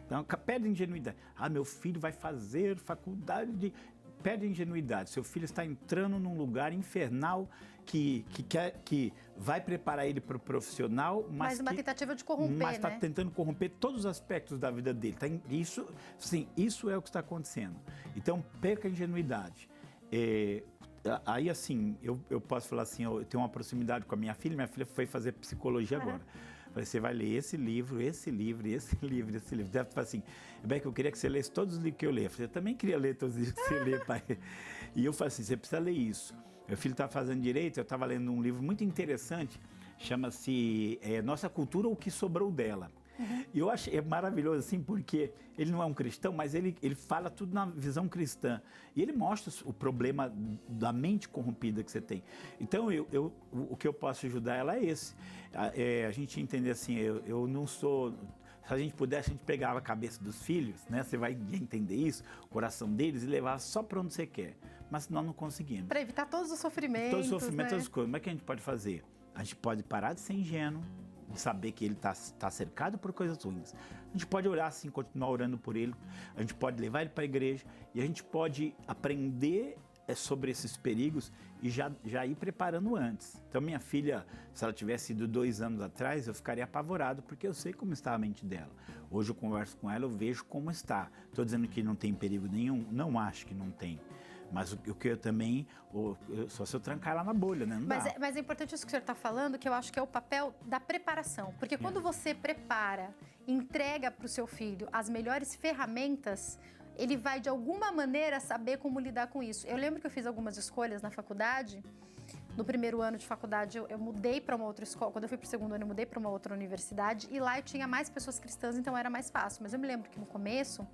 Speaker 2: Então, perde a ingenuidade. Meu filho vai fazer faculdade de... perde a ingenuidade. Seu filho está entrando num lugar infernal que vai preparar ele para o profissional, mas
Speaker 1: uma tentativa de corromper,
Speaker 2: mas está
Speaker 1: né?
Speaker 2: tentando corromper todos os aspectos da vida dele. Isso é o que está acontecendo. Então, perca a ingenuidade. Aí, assim, eu posso falar assim, eu tenho uma proximidade com a minha filha foi fazer psicologia agora. Falei, você vai ler esse livro. Deve falar assim, Beck, eu queria que você lesse todos os livros que eu leio. Eu falei, eu também queria ler todos os livros que você lê, pai. E eu falei assim, você precisa ler isso. Meu filho está fazendo direito, eu estava lendo um livro muito interessante, chama-se Nossa Cultura, o que Sobrou dela. E eu achei maravilhoso, assim, porque ele não é um cristão, mas ele fala tudo na visão cristã. E ele mostra o problema da mente corrompida que você tem. Então, o que eu posso ajudar ela é esse. A gente entender assim, eu não sou... Se a gente pudesse, a gente pegava a cabeça dos filhos, né? Você vai entender isso, o coração deles, e levava só para onde você quer. Mas nós não conseguimos.
Speaker 1: Para evitar todos os sofrimentos,
Speaker 2: todos os sofrimentos,
Speaker 1: né?
Speaker 2: todas as coisas. Como é que a gente pode fazer? A gente pode parar de ser ingênuo, de saber que ele está cercado por coisas ruins. A gente pode orar assim, continuar orando por ele. A gente pode levar ele para a igreja e a gente pode aprender sobre esses perigos e já ir preparando antes. Então, minha filha, se ela tivesse ido 2 anos atrás, eu ficaria apavorado, porque eu sei como está a mente dela. Hoje eu converso com ela, eu vejo como está. Estou dizendo que não tem perigo nenhum? Não acho que não tem. Mas o que eu também, só se eu trancar ela na bolha, né? Não dá.
Speaker 1: Mas é importante isso que o senhor está falando, que eu acho que é o papel da preparação. Porque quando você prepara, entrega para o seu filho as melhores ferramentas, ele vai, de alguma maneira, saber como lidar com isso. Eu lembro que eu fiz algumas escolhas na faculdade. No primeiro ano de faculdade, eu mudei para uma outra escola. Quando eu fui para o segundo ano, eu mudei para uma outra universidade. E lá eu tinha mais pessoas cristãs, então era mais fácil. Mas eu me lembro que no começo,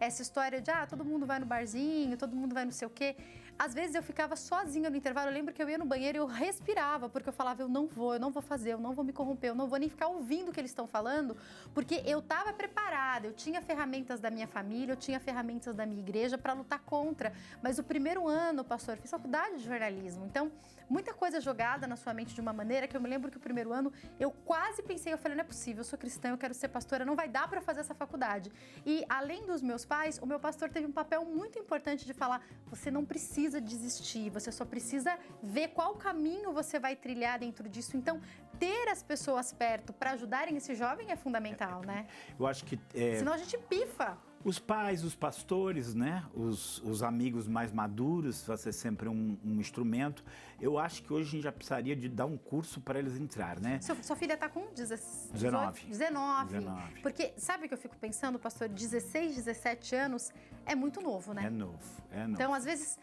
Speaker 1: essa história de, todo mundo vai no barzinho, todo mundo vai não sei o quê. Às vezes eu ficava sozinha no intervalo. Eu lembro que eu ia no banheiro e eu respirava, porque eu falava, eu não vou fazer, eu não vou me corromper, eu não vou nem ficar ouvindo o que eles estão falando, porque eu estava preparada, eu tinha ferramentas da minha família, eu tinha ferramentas da minha igreja para lutar contra. Mas o primeiro ano, pastor, eu fiz faculdade de jornalismo, então muita coisa jogada na sua mente de uma maneira que eu me lembro que o primeiro ano eu quase pensei, eu falei, não é possível, eu sou cristã, eu quero ser pastora, não vai dar para fazer essa faculdade. E além dos meus pais, o meu pastor teve um papel muito importante de falar, você não precisa desistir, você só precisa ver qual caminho você vai trilhar dentro disso. Então, ter as pessoas perto para ajudarem esse jovem é fundamental, né?
Speaker 2: Eu acho que...
Speaker 1: Senão a gente pifa.
Speaker 2: Os pais, os pastores, né? Os amigos mais maduros, vai ser sempre um instrumento. Eu acho que hoje a gente já precisaria de dar um curso para eles entrar, né?
Speaker 1: Sua filha está com
Speaker 2: 19.
Speaker 1: Porque sabe o que eu fico pensando, pastor? 16, 17 anos é muito novo, né?
Speaker 2: É novo.
Speaker 1: Então, às vezes...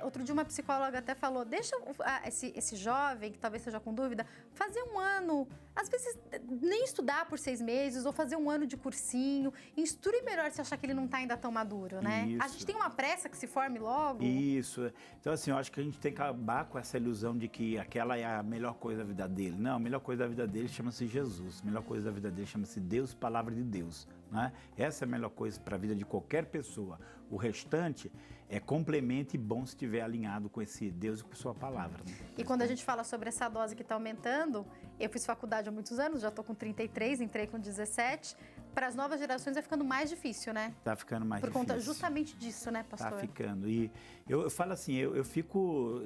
Speaker 1: outro dia uma psicóloga até falou, deixa esse jovem, que talvez seja com dúvida, fazer um ano, às vezes nem estudar por 6 meses, ou fazer um ano de cursinho, instrui melhor se achar que ele não está ainda tão maduro, né?
Speaker 2: Isso.
Speaker 1: A gente tem uma pressa que se forme logo.
Speaker 2: Isso. Então, assim, eu acho que a gente tem que acabar com essa ilusão de que aquela é a melhor coisa da vida dele. Não, a melhor coisa da vida dele chama-se Jesus, a melhor coisa da vida dele chama-se Deus, Palavra de Deus. Né? Essa é a melhor coisa para a vida de qualquer pessoa. O restante é complemento e bom se estiver alinhado com esse Deus e com sua palavra. Né?
Speaker 1: E quando a gente fala sobre essa dose que está aumentando, eu fiz faculdade há muitos anos, já estou com 33, entrei com 17. Para as novas gerações vai ficando mais difícil, né?
Speaker 2: Está ficando mais difícil.
Speaker 1: Por conta justamente disso, né, pastor?
Speaker 2: Está ficando. E eu falo assim, eu fico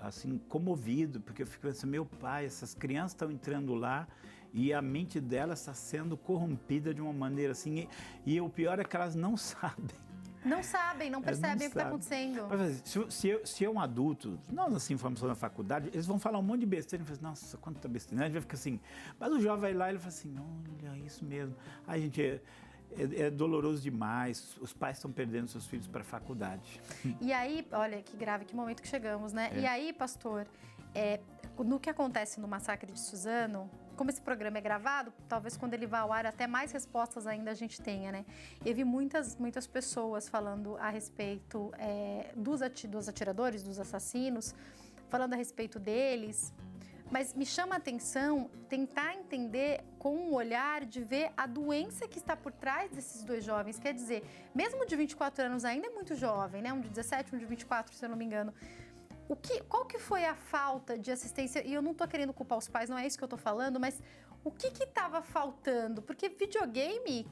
Speaker 2: assim, comovido, porque eu fico pensando, meu pai, essas crianças estão entrando lá e a mente delas está sendo corrompida de uma maneira assim, e o pior é que elas não sabem.
Speaker 1: Não sabem, não percebem o que está acontecendo.
Speaker 2: Se é um adulto, nós assim formamos na faculdade, eles vão falar um monte de besteira, e falam assim, nossa, quanta besteira. A gente vai ficar assim, mas o jovem vai lá e ele fala assim, olha, isso mesmo. A gente é doloroso demais, os pais estão perdendo seus filhos para a faculdade.
Speaker 1: E aí, olha que grave, que momento que chegamos, né? E aí, pastor, no que acontece no massacre de Suzano, como esse programa é gravado, talvez quando ele vá ao ar até mais respostas ainda a gente tenha, né? Eu vi muitas pessoas falando a respeito dos atiradores, dos assassinos, falando a respeito deles, mas me chama a atenção tentar entender com um olhar de ver a doença que está por trás desses 2 jovens. Quer dizer, mesmo de 24 anos ainda é muito jovem, né? Um de 17, um de 24, se eu não me engano. Qual que foi a falta de assistência? E eu não estou querendo culpar os pais, não é isso que eu estou falando, mas O que estava faltando? Porque videogame,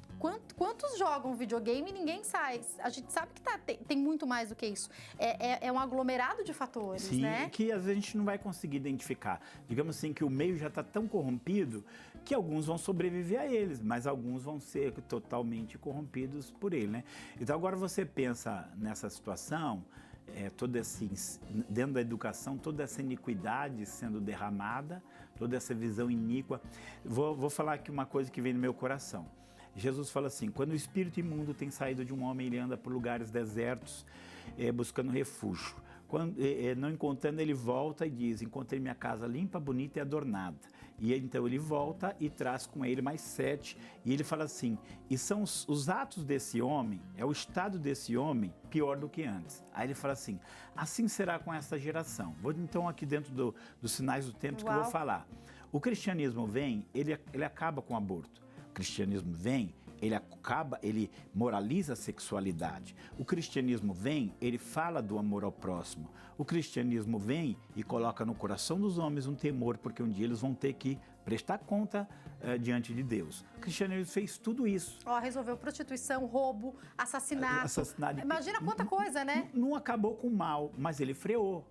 Speaker 1: quantos jogam videogame e ninguém sai? A gente sabe que tem muito mais do que isso. É um aglomerado de fatores,
Speaker 2: Sim,
Speaker 1: né?
Speaker 2: que às vezes a gente não vai conseguir identificar. Digamos assim que o meio já está tão corrompido que alguns vão sobreviver a eles, mas alguns vão ser totalmente corrompidos por ele, né? Então agora você pensa nessa situação, dentro da educação, toda essa iniquidade sendo derramada, toda essa visão iníqua. Vou falar aqui uma coisa que vem no meu coração. Jesus fala assim, quando o espírito imundo tem saído de um homem, ele anda por lugares desertos, buscando refúgio. Não encontrando, ele volta e diz, encontrei minha casa limpa, bonita e adornada. E então ele volta e traz com ele mais 7. E ele fala assim, e são os atos desse homem, é o estado desse homem pior do que antes. Aí ele fala assim será com essa geração. Vou então aqui dentro dos sinais do tempo que eu vou falar. O cristianismo vem, ele acaba com o aborto. O cristianismo vem, ele moraliza a sexualidade. O cristianismo vem, ele fala do amor ao próximo. O cristianismo vem e coloca no coração dos homens um temor, porque um dia eles vão ter que prestar conta diante de Deus. O cristianismo fez tudo isso.
Speaker 1: Resolveu prostituição, roubo, assassinato. Imagina quanta coisa, né?
Speaker 2: Não acabou com o mal, mas ele freou.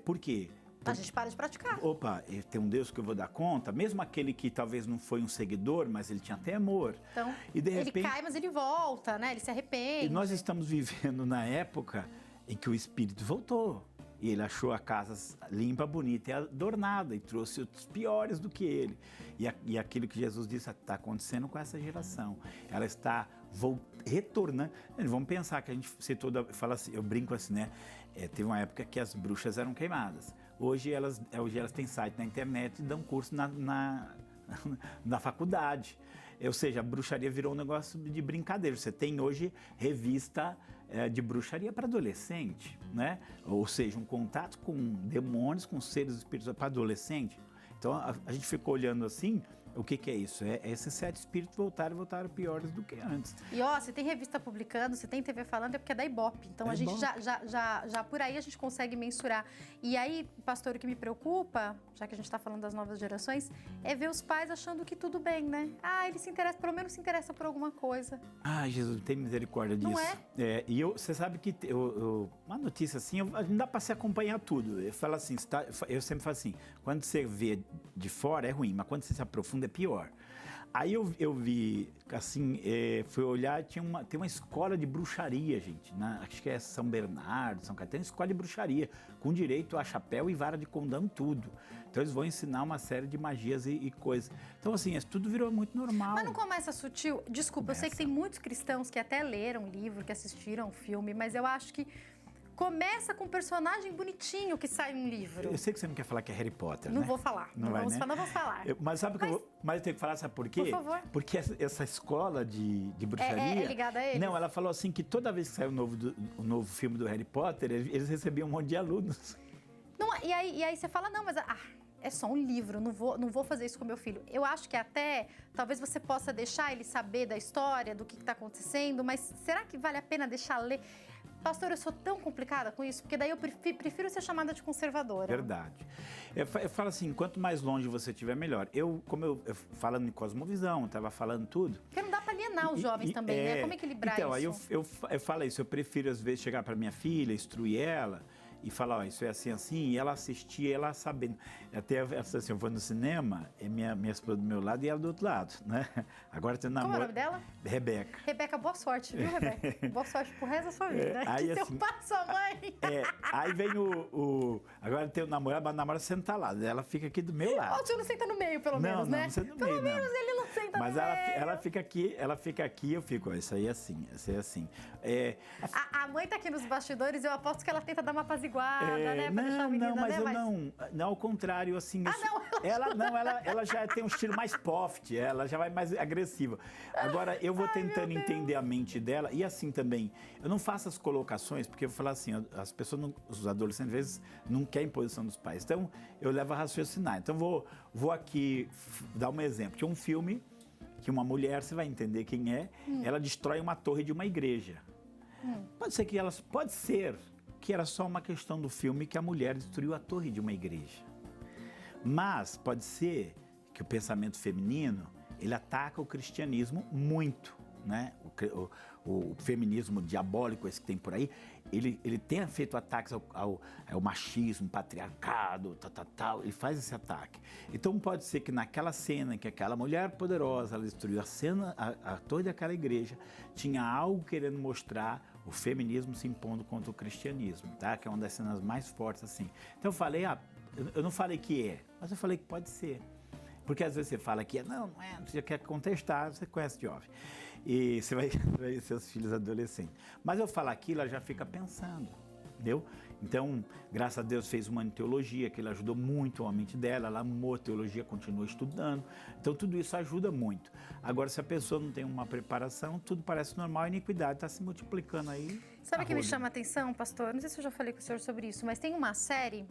Speaker 2: Por quê?
Speaker 1: A gente para de praticar.
Speaker 2: Opa, tem um Deus que eu vou dar conta, mesmo aquele que talvez não foi um seguidor, mas ele tinha temor.
Speaker 1: Então,
Speaker 2: e de repente,
Speaker 1: ele cai, mas ele volta, né? Ele se arrepende.
Speaker 2: E nós estamos vivendo na época em que o Espírito voltou. E ele achou a casa limpa, bonita e adornada e trouxe os piores do que ele. E aquilo que Jesus disse está acontecendo com essa geração. Ela está retornando. Vamos pensar que a gente fala assim, eu brinco assim, né? Teve uma época que as bruxas eram queimadas. Hoje elas têm site na internet e dão curso na faculdade. Ou seja, a bruxaria virou um negócio de brincadeira. Você tem hoje revista de bruxaria para adolescente, né? Ou seja, um contato com demônios, com seres espirituais para adolescente. Então a gente ficou olhando assim. O que é isso? Esses 7 espíritos voltaram piores do que antes.
Speaker 1: E se tem revista publicando, se tem TV falando, é porque é da Ibope. Então a gente já por aí a gente consegue mensurar. E aí, pastor, o que me preocupa, já que a gente está falando das novas gerações, é ver os pais achando que tudo bem, né? Ele se interessa, pelo menos se interessa por alguma coisa.
Speaker 2: Jesus, tem misericórdia disso.
Speaker 1: Não é?
Speaker 2: E você sabe que uma notícia assim, não dá para se acompanhar tudo. Eu falo assim, eu sempre falo assim, quando você vê de fora é ruim, mas quando você se aprofunda é pior. Aí eu vi, assim, fui olhar, tem uma escola de bruxaria, gente, acho que é São Bernardo, São Caetano, tem uma escola de bruxaria, com direito a chapéu e vara de condão, tudo. Então eles vão ensinar uma série de magias e coisas. Então assim, isso tudo virou muito normal.
Speaker 1: Mas não começa sutil? Desculpa, eu sei que tem muitos cristãos que até leram o livro, que assistiram o filme, mas eu acho que começa com um personagem bonitinho que sai um livro.
Speaker 2: Eu sei que você não quer falar que é Harry Potter,
Speaker 1: Não
Speaker 2: né?
Speaker 1: vou falar. Não vou falar.
Speaker 2: Mas sabe que eu tenho que falar, sabe por quê?
Speaker 1: Por favor.
Speaker 2: Porque essa escola de bruxaria...
Speaker 1: É ligada a eles?
Speaker 2: Não, ela falou assim que toda vez que saiu o novo filme do Harry Potter, eles recebiam um monte de alunos.
Speaker 1: Não, e aí você fala, não, mas é só um livro, não vou fazer isso com meu filho. Eu acho que até, talvez você possa deixar ele saber da história, do que está acontecendo, mas será que vale a pena deixar ler? Pastor, eu sou tão complicada com isso, porque daí eu prefiro ser chamada de conservadora.
Speaker 2: Verdade. Eu falo assim, quanto mais longe você estiver, melhor. Como eu falando em cosmovisão, estava falando tudo.
Speaker 1: Porque não dá para alienar os jovens também, né? Como equilibrar
Speaker 2: então,
Speaker 1: isso?
Speaker 2: Então, aí eu falo isso, eu prefiro às vezes chegar para minha filha, instruir ela e falar, isso é assim, e ela assistir, ela sabendo. Até assim, eu vou no cinema, minha esposa do meu lado e ela do outro lado, né? Agora tem namoro.
Speaker 1: Como é o nome dela?
Speaker 2: Rebeca.
Speaker 1: Rebeca, boa sorte, viu, Rebeca? Boa sorte pro resto da sua vida, né?
Speaker 2: Aí,
Speaker 1: que
Speaker 2: assim,
Speaker 1: seu pai e sua mãe.
Speaker 2: Aí vem agora tem o namorado, mas o namorado senta lá, ela fica aqui do meu lado.
Speaker 1: O tio não senta no meio, pelo menos, né?
Speaker 2: Não senta no
Speaker 1: pelo
Speaker 2: meio,
Speaker 1: menos ele não senta
Speaker 2: mas
Speaker 1: no meio.
Speaker 2: ela fica aqui, eu fico, isso aí é assim, isso aí é assim.
Speaker 1: A mãe tá aqui nos bastidores, eu aposto que ela tenta dar uma apaziguada, né?
Speaker 2: Não, ao contrário, assim. Ela já tem um estilo mais soft, ela já vai mais agressiva. Agora, eu vou tentando entender a mente dela e assim também, eu não faço as colocações, porque eu vou falar assim, as pessoas, os adolescentes, às vezes, não querem imposição dos pais. Então, eu levo a raciocinar. Então, vou aqui dar um exemplo. Tinha um filme que uma mulher, você vai entender quem é, ela destrói uma torre de uma igreja. Pode ser que era só uma questão do filme que a mulher destruiu a torre de uma igreja. Mas pode ser que o pensamento feminino, ele ataca o cristianismo muito, né? O feminismo diabólico, esse que tem por aí, ele tem feito ataques ao machismo, patriarcado, tal, ele faz esse ataque. Então pode ser que naquela cena em que aquela mulher poderosa, ela destruiu a cena, a torre daquela igreja, tinha algo querendo mostrar o feminismo se impondo contra o cristianismo, tá? Que é uma das cenas mais fortes assim. Então eu falei, eu não falei que é, mas eu falei que pode ser. Porque às vezes você fala que é, não é, você quer contestar, você conhece jovem. E você vai ver seus filhos adolescentes. Mas eu falar aquilo, ela já fica pensando, entendeu? Então, graças a Deus, fez uma teologia, que ele ajudou muito a mente dela, ela amou a teologia, continuou estudando. Então, tudo isso ajuda muito. Agora, se a pessoa não tem uma preparação, tudo parece normal, a iniquidade está se multiplicando aí.
Speaker 1: Sabe o que me chama a atenção, pastor? Não sei se eu já falei com o senhor sobre isso, mas tem uma série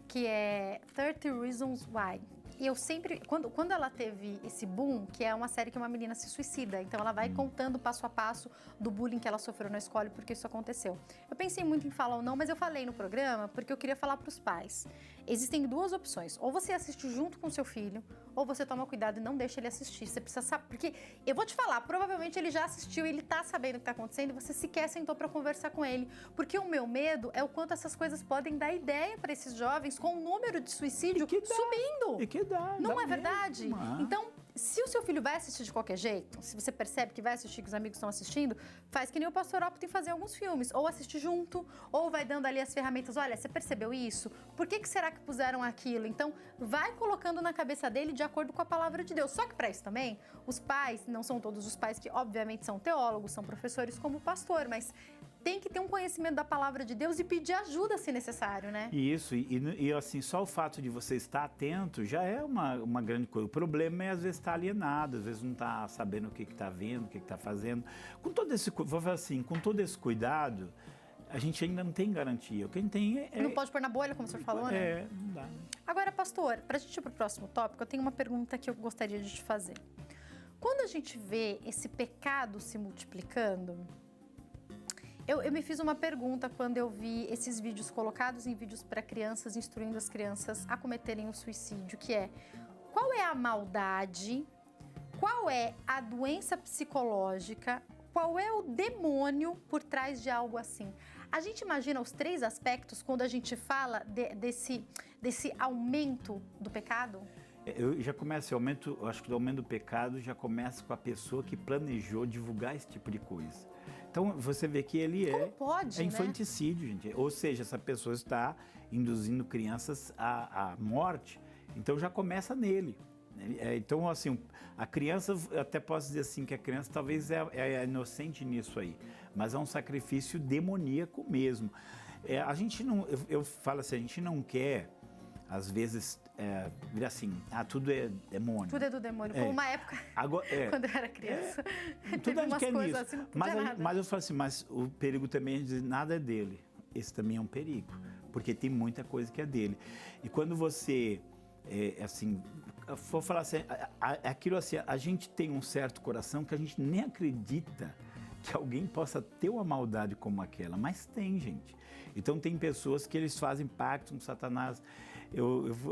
Speaker 1: que é 30 Reasons Why. E eu sempre, quando ela teve esse boom, que é uma série que uma menina se suicida, então ela vai contando passo a passo do bullying que ela sofreu na escola e por que isso aconteceu. Eu pensei muito em falar ou não, mas eu falei no programa porque eu queria falar para os pais. Existem duas opções, ou você assiste junto com seu filho, ou você toma cuidado e não deixa ele assistir. Você precisa saber, porque eu vou te falar, provavelmente ele já assistiu, ele tá sabendo o que tá acontecendo e você sequer sentou para conversar com ele. Porque o meu medo é o quanto essas coisas podem dar ideia para esses jovens com o número de suicídio subindo.
Speaker 2: E que dá,
Speaker 1: Não
Speaker 2: dá
Speaker 1: é verdade?
Speaker 2: mesmo.
Speaker 1: Então, se o seu filho vai assistir de qualquer jeito, se você percebe que vai assistir, que os amigos estão assistindo, faz que nem o pastor opta em fazer alguns filmes. Ou assiste junto, ou vai dando ali as ferramentas. Olha, você percebeu isso? Por que será que puseram aquilo? Então, vai colocando na cabeça dele de acordo com a palavra de Deus. Só que para isso também, os pais, não são todos os pais que obviamente são teólogos, são professores como o pastor, mas tem que ter um conhecimento da palavra de Deus e pedir ajuda se necessário, né?
Speaker 2: Isso, e assim, só o fato de você estar atento já é uma grande coisa. O problema é às vezes estar alienado, às vezes não está sabendo o que está vendo, o que está fazendo. Com todo esse, vou falar assim, com todo esse cuidado, a gente ainda não tem garantia. O que a gente tem
Speaker 1: Não pode pôr na bolha, como o senhor falou, né?
Speaker 2: É, não dá.
Speaker 1: Agora, pastor, para a gente ir para o próximo tópico, eu tenho uma pergunta que eu gostaria de te fazer. Quando a gente vê esse pecado se multiplicando, eu me fiz uma pergunta quando eu vi esses vídeos colocados em vídeos para crianças, instruindo as crianças a cometerem o suicídio, que é: qual é a maldade, qual é a doença psicológica, qual é o demônio por trás de algo assim? A gente imagina os três aspectos quando a gente fala desse aumento do pecado?
Speaker 2: Eu já começo, acho que o aumento do pecado já começa com a pessoa que planejou divulgar esse tipo de coisa. Então, você vê que ele
Speaker 1: Como pode,
Speaker 2: é infanticídio, gente. Ou seja, essa pessoa está induzindo crianças à morte. Então, já começa nele. Então, assim, a criança, eu até posso dizer assim, que a criança talvez é inocente nisso aí. Mas é um sacrifício demoníaco mesmo. A gente não, eu falo assim, a gente não quer, às vezes, virar assim, tudo é demônio.
Speaker 1: Tudo é do demônio. Como uma época,
Speaker 2: agora,
Speaker 1: quando eu era criança,
Speaker 2: tudo
Speaker 1: teve
Speaker 2: a gente
Speaker 1: umas
Speaker 2: quer
Speaker 1: coisas
Speaker 2: nisso.
Speaker 1: assim, não podia nada.
Speaker 2: Mas eu falo assim, mas o perigo também é dizer, nada é dele. Esse também é um perigo, porque tem muita coisa que é dele. E quando você, assim, for falar assim, aquilo assim, a gente tem um certo coração que a gente nem acredita que alguém possa ter uma maldade como aquela, mas tem, gente. Então tem pessoas que eles fazem pacto com Satanás.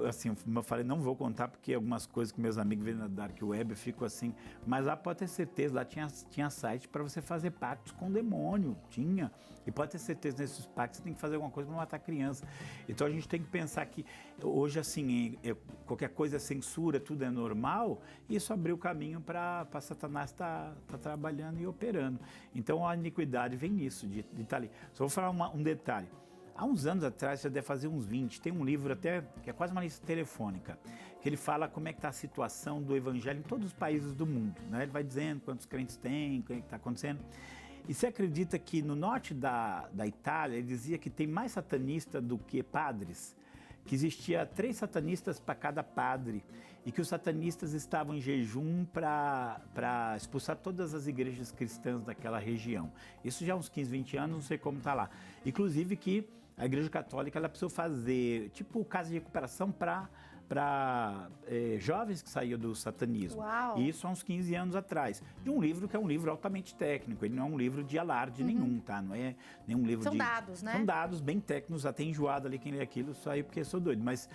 Speaker 2: Assim, eu falei, não vou contar porque algumas coisas que meus amigos veem na Dark Web, eu fico assim, mas lá pode ter certeza, lá tinha site para você fazer pactos com o demônio, tinha. E pode ter certeza, nesses pactos você tem que fazer alguma coisa para matar a criança. Então a gente tem que pensar que hoje, assim, qualquer coisa é censura, tudo é normal, e isso abriu o caminho para Satanás estar trabalhando e operando. Então a iniquidade vem nisso, de estar ali. Só vou falar um detalhe. Há uns anos atrás, já deve fazer uns 20, tem um livro até, que é quase uma lista telefônica, que ele fala como é que está a situação do evangelho em todos os países do mundo, né? Ele vai dizendo quantos crentes tem, o que está acontecendo. E você acredita que no norte da Itália, ele dizia que tem mais satanista do que padres? Que existia 3 satanistas para cada padre e que os satanistas estavam em jejum para expulsar todas as igrejas cristãs daquela região. Isso já há uns 15, 20 anos, não sei como está lá. Inclusive que a Igreja Católica ela precisou fazer tipo casa de recuperação para jovens que saíam do satanismo.
Speaker 1: Uau.
Speaker 2: E isso há uns 15 anos atrás. De um livro que é um livro altamente técnico, ele não é um livro de alarde nenhum, tá? Não é nenhum livro
Speaker 1: São dados, né?
Speaker 2: São dados bem técnicos, até enjoado ali quem lê aquilo, só aí porque eu sou doido, mas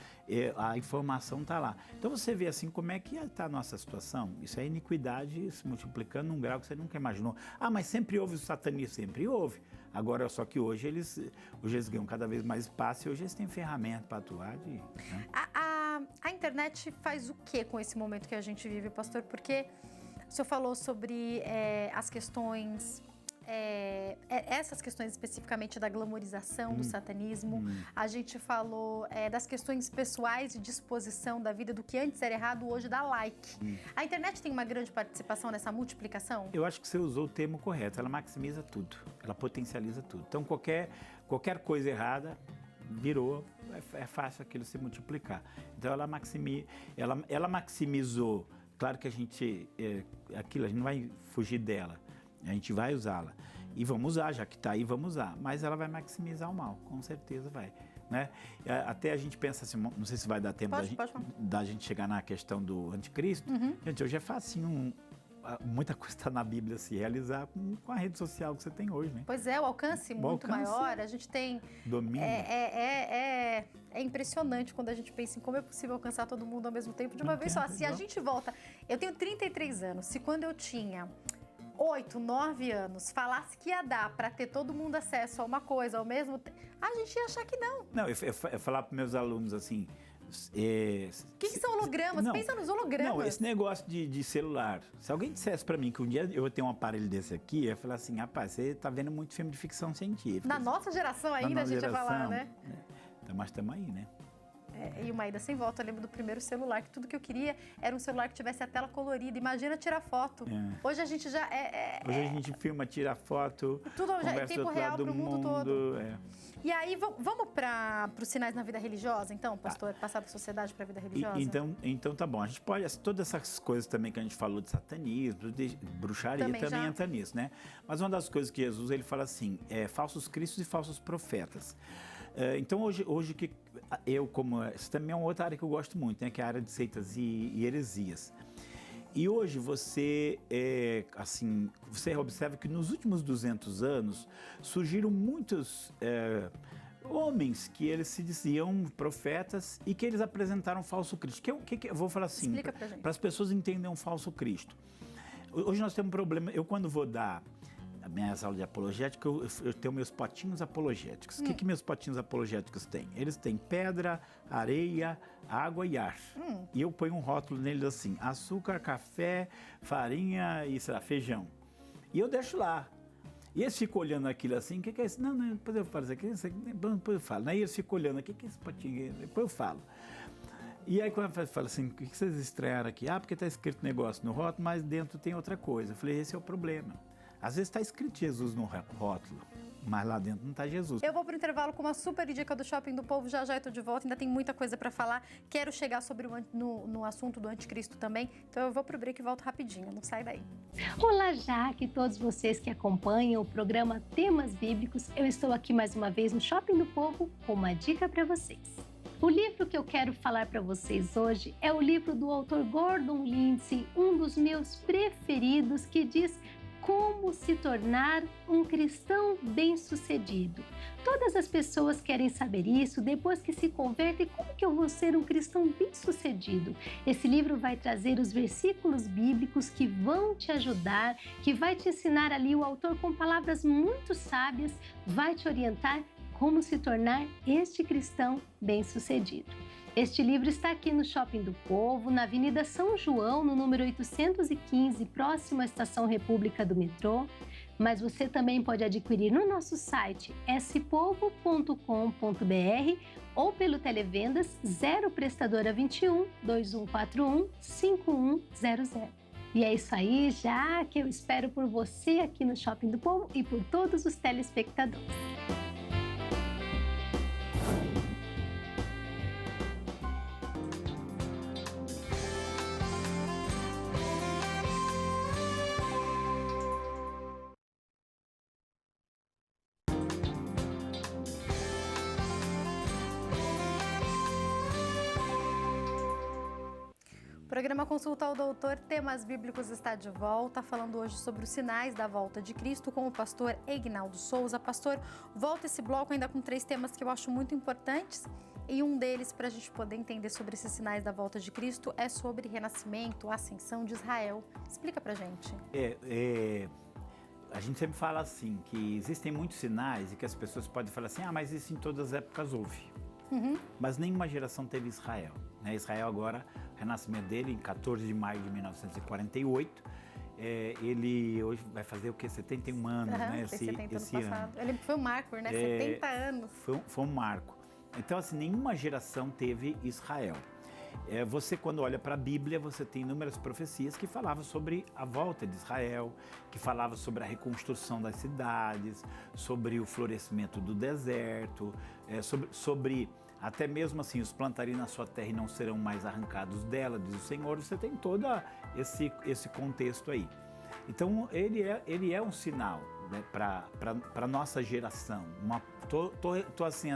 Speaker 2: a informação tá lá. Então você vê assim como é que está a nossa situação. Isso é iniquidade se multiplicando num grau que você nunca imaginou. Ah, mas sempre houve o satanismo, sempre houve. Agora, só que hoje eles ganham cada vez mais espaço e hoje eles têm ferramenta para atuar. Né?
Speaker 1: A internet faz o que com esse momento que a gente vive, pastor? Porque o senhor falou sobre as questões... essas questões especificamente da glamorização do satanismo. A gente falou das questões pessoais de disposição da vida, do que antes era errado, hoje dá like. A internet tem uma grande participação nessa multiplicação?
Speaker 2: Eu acho que você usou o termo correto. Ela maximiza tudo, ela potencializa tudo. Então, qualquer coisa errada virou, é fácil aquilo se multiplicar. Então, ela maximizou. Claro que a gente não vai fugir dela. A gente vai usá-la. E vamos usar, já que está aí, vamos usar. Mas ela vai maximizar o mal, com certeza vai. Né? Até a gente pensa assim, não sei se vai dar tempo da gente chegar na questão do anticristo. Gente, hoje é facinho, muita coisa está na Bíblia se realizar com a rede social que você tem hoje, né?
Speaker 1: Pois é, o alcance muito maior. A gente tem...
Speaker 2: Domínio.
Speaker 1: É impressionante quando a gente pensa em como é possível alcançar todo mundo ao mesmo tempo de uma vez só. Se a gente volta... Eu tenho 33 anos. Se quando eu tinha 8, 9 anos, falasse que ia dar para ter todo mundo acesso a uma coisa ao mesmo tempo, a gente ia achar que não.
Speaker 2: Não, eu falar para meus alunos assim...
Speaker 1: O que são hologramas?
Speaker 2: Não,
Speaker 1: pensa nos hologramas.
Speaker 2: Não, esse negócio de celular. Se alguém dissesse para mim que um dia eu vou ter um aparelho desse aqui, eu ia falar assim, rapaz, você tá vendo muito filme de ficção científica.
Speaker 1: Na nossa geração ainda a gente ia falar, né?
Speaker 2: Mas estamos aí, né?
Speaker 1: E uma ida sem volta. Eu lembro do primeiro celular, que tudo que eu queria era um celular que tivesse a tela colorida. Imagina tirar foto. Hoje a gente já
Speaker 2: Hoje a gente filma, tira foto,
Speaker 1: tudo já em tempo real para o mundo todo. E aí, vamos para os sinais na vida religiosa, então, pastor? Passar da sociedade para a vida religiosa?
Speaker 2: Então tá bom. A gente pode... Todas essas coisas também que a gente falou de satanismo, de bruxaria, também entra nisso, né? Mas uma das coisas que Jesus, ele fala assim, falsos cristos e falsos profetas. Então, hoje que isso também é uma outra área que eu gosto muito, né? Que é a área de seitas e heresias. E hoje você observa que nos últimos 200 anos surgiram muitos homens que eles se diziam profetas e que eles apresentaram falso Cristo. Eu vou falar assim, para as pessoas entenderem um falso Cristo. Hoje nós temos um problema, eu quando vou dar minhas aulas de apologética, eu tenho meus potinhos apologéticos. O que meus potinhos apologéticos têm? Eles têm pedra, areia, água e ar. E eu ponho um rótulo neles assim, açúcar, café, farinha e, sei lá, feijão. E eu deixo lá. E eles ficam olhando aquilo assim, o que é isso? Não, depois eu falo isso aqui, depois eu falo. Aí eles ficam olhando aqui, o que é esse potinho? Depois eu falo. E aí quando eu falo assim, o que vocês estranharam aqui? Porque está escrito negócio no rótulo, mas dentro tem outra coisa. Eu falei, esse é o problema. Às vezes está escrito Jesus no rótulo, mas lá dentro não está Jesus.
Speaker 1: Eu vou para o intervalo com uma super dica do Shopping do Povo, já eu estou de volta, ainda tem muita coisa para falar. Quero chegar no assunto do anticristo também, então eu vou para o break e volto rapidinho, não sai daí.
Speaker 3: Olá, Jaque, todos vocês que acompanham o programa Temas Bíblicos, eu estou aqui mais uma vez no Shopping do Povo com uma dica para vocês. O livro que eu quero falar para vocês hoje é o livro do autor Gordon Lindsay, um dos meus preferidos, que diz como se tornar um cristão bem-sucedido. Todas as pessoas querem saber isso, depois que se convertem, como que eu vou ser um cristão bem-sucedido? Esse livro vai trazer os versículos bíblicos que vão te ajudar, que vai te ensinar ali, o autor com palavras muito sábias, vai te orientar como se tornar este cristão bem-sucedido. Este livro está aqui no Shopping do Povo, na Avenida São João, no número 815, próximo à Estação República do metrô. Mas você também pode adquirir no nosso site spovo.com.br ou pelo Televendas 0 Prestadora 21 2141 5100. E é isso aí, já que eu espero por você aqui no Shopping do Povo e por todos os telespectadores.
Speaker 1: Programa Consulta ao Doutor, Temas Bíblicos está de volta, falando hoje sobre os sinais da volta de Cristo com o pastor Egnaldo Souza. Pastor, volta esse bloco ainda com 3 temas que eu acho muito importantes e um deles, para a gente poder entender sobre esses sinais da volta de Cristo, é sobre renascimento, ascensão de Israel. Explica pra gente.
Speaker 2: A gente sempre fala assim, que existem muitos sinais e que as pessoas podem falar assim, mas isso em todas as épocas houve. Mas nenhuma geração teve Israel. Né? Israel agora, o renascimento dele em 14 de maio de 1948, ele hoje vai fazer o quê? 71 anos, né? Esse ano.
Speaker 1: Ele foi um marco, né? 70 anos.
Speaker 2: Foi um marco. Então, assim, nenhuma geração teve Israel. Você, quando olha para a Bíblia, você tem inúmeras profecias que falavam sobre a volta de Israel, que falavam sobre a reconstrução das cidades, sobre o florescimento do deserto, sobre até mesmo assim, os plantarei na sua terra e não serão mais arrancados dela, diz o Senhor. Você tem todo esse contexto aí. Então, ele é um sinal, né, para a nossa geração. Assim,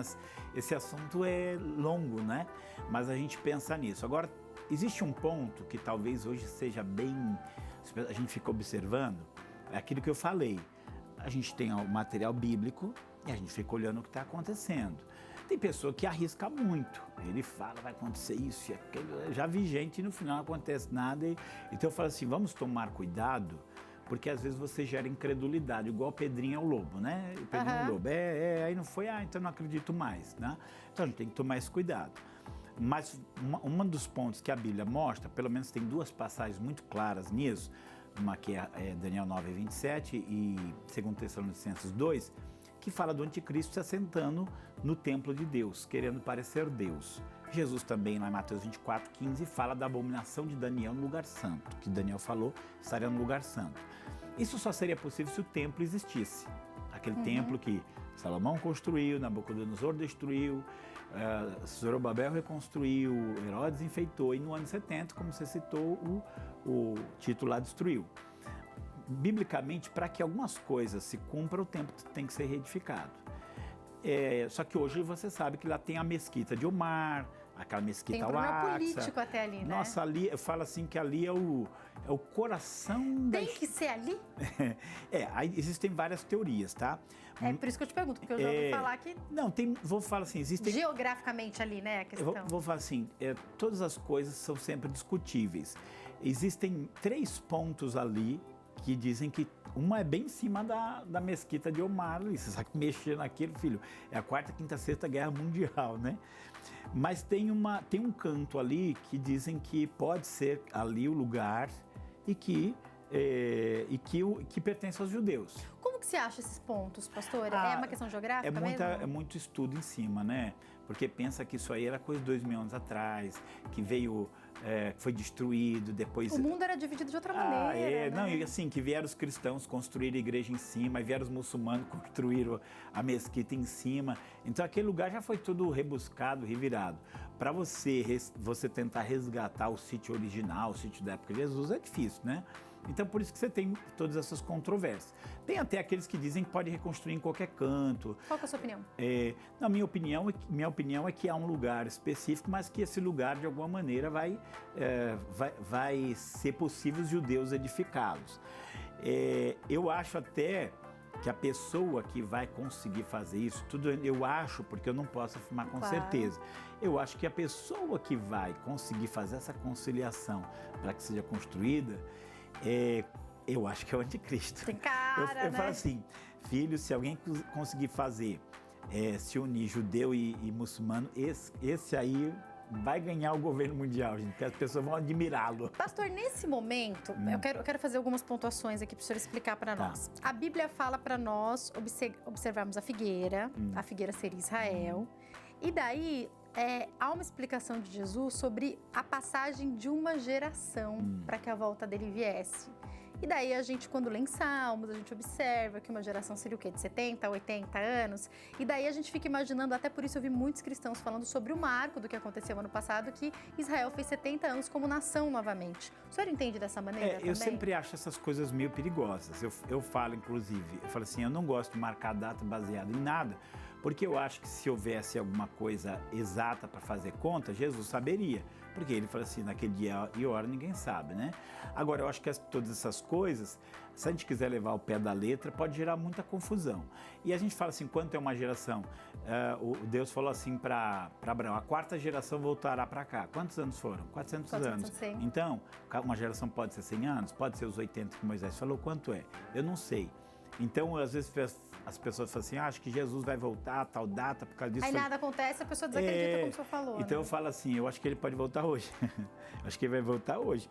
Speaker 2: esse assunto é longo, né? Mas a gente pensa nisso. Agora, existe um ponto que talvez hoje seja bem... A gente fica observando, é aquilo que eu falei. A gente tem o material bíblico e a gente fica olhando o que está acontecendo. Tem pessoa que arrisca muito. Ele fala, vai acontecer isso e aquilo. Eu já vi gente e no final não acontece nada. Então eu falo assim, vamos tomar cuidado, porque às vezes você gera incredulidade, igual Pedrinho ao lobo, né? O Pedrinho ao lobo, aí não foi, então não acredito mais, né? Então a gente tem que tomar esse cuidado. Mas um dos pontos que a Bíblia mostra, pelo menos tem 2 passagens muito claras nisso, uma que é Daniel 9:27 e 2 Tessalonicenses 2, que fala do anticristo se assentando no templo de Deus, querendo parecer Deus. Jesus também, lá em Mateus 24:15, fala da abominação de Daniel no lugar santo, que Daniel falou, estaria no lugar santo. Isso só seria possível se o templo existisse. Aquele templo que Salomão construiu, Nabucodonosor destruiu, Zorobabel reconstruiu, Herodes enfeitou, e no ano 70, como você citou, o Tito lá destruiu. Biblicamente, para que algumas coisas se cumpram, o templo tem que ser reedificado. Só que hoje você sabe que lá tem a mesquita de Omar, aquela mesquita Al-Aqsa.
Speaker 1: Tem um problema político até ali, né?
Speaker 2: Nossa, ali, eu falo assim que ali é o coração da...
Speaker 1: Tem que ser ali?
Speaker 2: Aí existem várias teorias, tá?
Speaker 1: É por isso que eu te pergunto, porque eu já ouvi falar que...
Speaker 2: Não, vou falar assim, existem...
Speaker 1: Geograficamente ali, né, a questão.
Speaker 2: Vou falar assim, todas as coisas são sempre discutíveis. Existem 3 pontos ali que dizem que uma é bem em cima da mesquita de Omar, você sabe que mexer naquilo, filho, é a 4ª, 5ª, 6ª Guerra Mundial, né? Mas tem um canto ali que dizem que pode ser ali o lugar e que pertence aos judeus.
Speaker 1: Como que você acha esses pontos, pastor? É uma questão geográfica mesmo?
Speaker 2: É muito estudo em cima, né? Porque pensa que isso aí era coisa de 2000 anos atrás, que veio, foi destruído, depois...
Speaker 1: O mundo era dividido de outra maneira, né?
Speaker 2: Não, e assim, que vieram os cristãos construir a igreja em cima, e vieram os muçulmanos construir a mesquita em cima. Então aquele lugar já foi tudo rebuscado, revirado. Para você tentar resgatar o sítio original, o sítio da época de Jesus, é difícil, né? Então, por isso que você tem todas essas controvérsias. Tem até aqueles que dizem que pode reconstruir em qualquer canto.
Speaker 1: Qual que é a sua opinião?
Speaker 2: Minha opinião é que há um lugar específico, mas que esse lugar, de alguma maneira, vai ser possível os judeus edificá-los. Eu acho até que a pessoa que vai conseguir fazer isso, eu acho, porque eu não posso afirmar com certeza, eu acho que a pessoa que vai conseguir fazer essa conciliação para que seja construída, eu acho que é o anticristo.
Speaker 1: Tem cara,
Speaker 2: eu falo assim, filho, se alguém conseguir fazer, se unir judeu e muçulmano, esse aí vai ganhar o governo mundial, gente, porque as pessoas vão admirá-lo.
Speaker 1: Pastor, nesse momento, eu quero fazer algumas pontuações aqui para o senhor explicar para nós. A Bíblia fala para nós observarmos a figueira seria Israel, e daí há uma explicação de Jesus sobre a passagem de uma geração para que a volta dele viesse. E daí a gente, quando lê em Salmos, a gente observa que uma geração seria o quê? De 70, 80 anos. E daí a gente fica imaginando, até por isso eu vi muitos cristãos falando sobre o marco do que aconteceu ano passado, que Israel fez 70 anos como nação novamente. O senhor entende dessa maneira também?
Speaker 2: Eu sempre acho essas coisas meio perigosas. Eu falo, inclusive, eu falo assim, eu não gosto de marcar data baseada em nada, Porque eu acho que se houvesse alguma coisa exata para fazer conta, Jesus saberia. Porque ele fala assim, naquele dia e hora ninguém sabe, né? Agora, eu acho que todas essas coisas, se a gente quiser levar ao pé da letra, pode gerar muita confusão. E a gente fala assim, quanto é uma geração? Deus falou assim para Abraão, a 4ª geração voltará para cá. Quantos anos foram? 400 anos.
Speaker 1: 100.
Speaker 2: Então, uma geração pode ser 100 anos, pode ser os 80 que Moisés falou, quanto é? Eu não sei. Então, às vezes, as pessoas falam assim, acho que Jesus vai voltar a tal data por causa disso.
Speaker 1: Aí nada acontece, a pessoa desacredita, como o senhor falou.
Speaker 2: Então,
Speaker 1: né?
Speaker 2: eu falo assim, eu acho que ele pode voltar hoje. Acho que ele vai voltar hoje.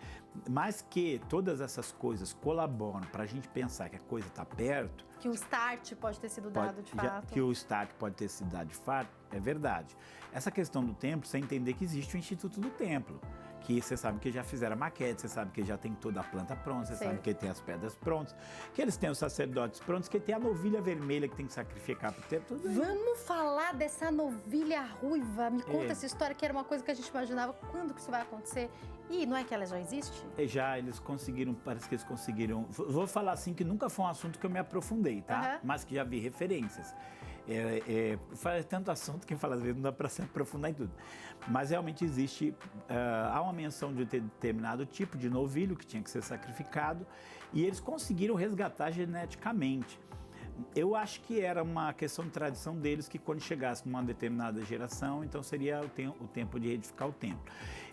Speaker 2: Mas que todas essas coisas colaboram para a gente pensar que a coisa está perto.
Speaker 1: Que o start pode ter sido dado de fato.
Speaker 2: Que o start pode ter sido dado de fato, é verdade. Essa questão do templo, você entender que existe o Instituto do Templo. Que você sabe que já fizeram a maquete, você sabe que já tem toda a planta pronta, você sabe que tem as pedras prontas, que eles têm os sacerdotes prontos, que tem a novilha vermelha que tem que sacrificar para o templo.
Speaker 1: Vamos falar dessa novilha ruiva. Me conta essa história, que era uma coisa que a gente imaginava. Quando que isso vai acontecer? E não é que ela já existe?
Speaker 2: Já, eles conseguiram, parece que eles conseguiram. Vou falar assim que nunca foi um assunto que eu me aprofundei, tá? Mas que já vi referências. Faz tanto assunto que fala, às vezes não dá para se aprofundar em tudo. Mas realmente existe, há uma menção de um determinado tipo de novilho que tinha que ser sacrificado e eles conseguiram resgatar geneticamente. Eu acho que era uma questão de tradição deles que quando chegasse numa determinada geração, então seria o tempo de edificar o templo.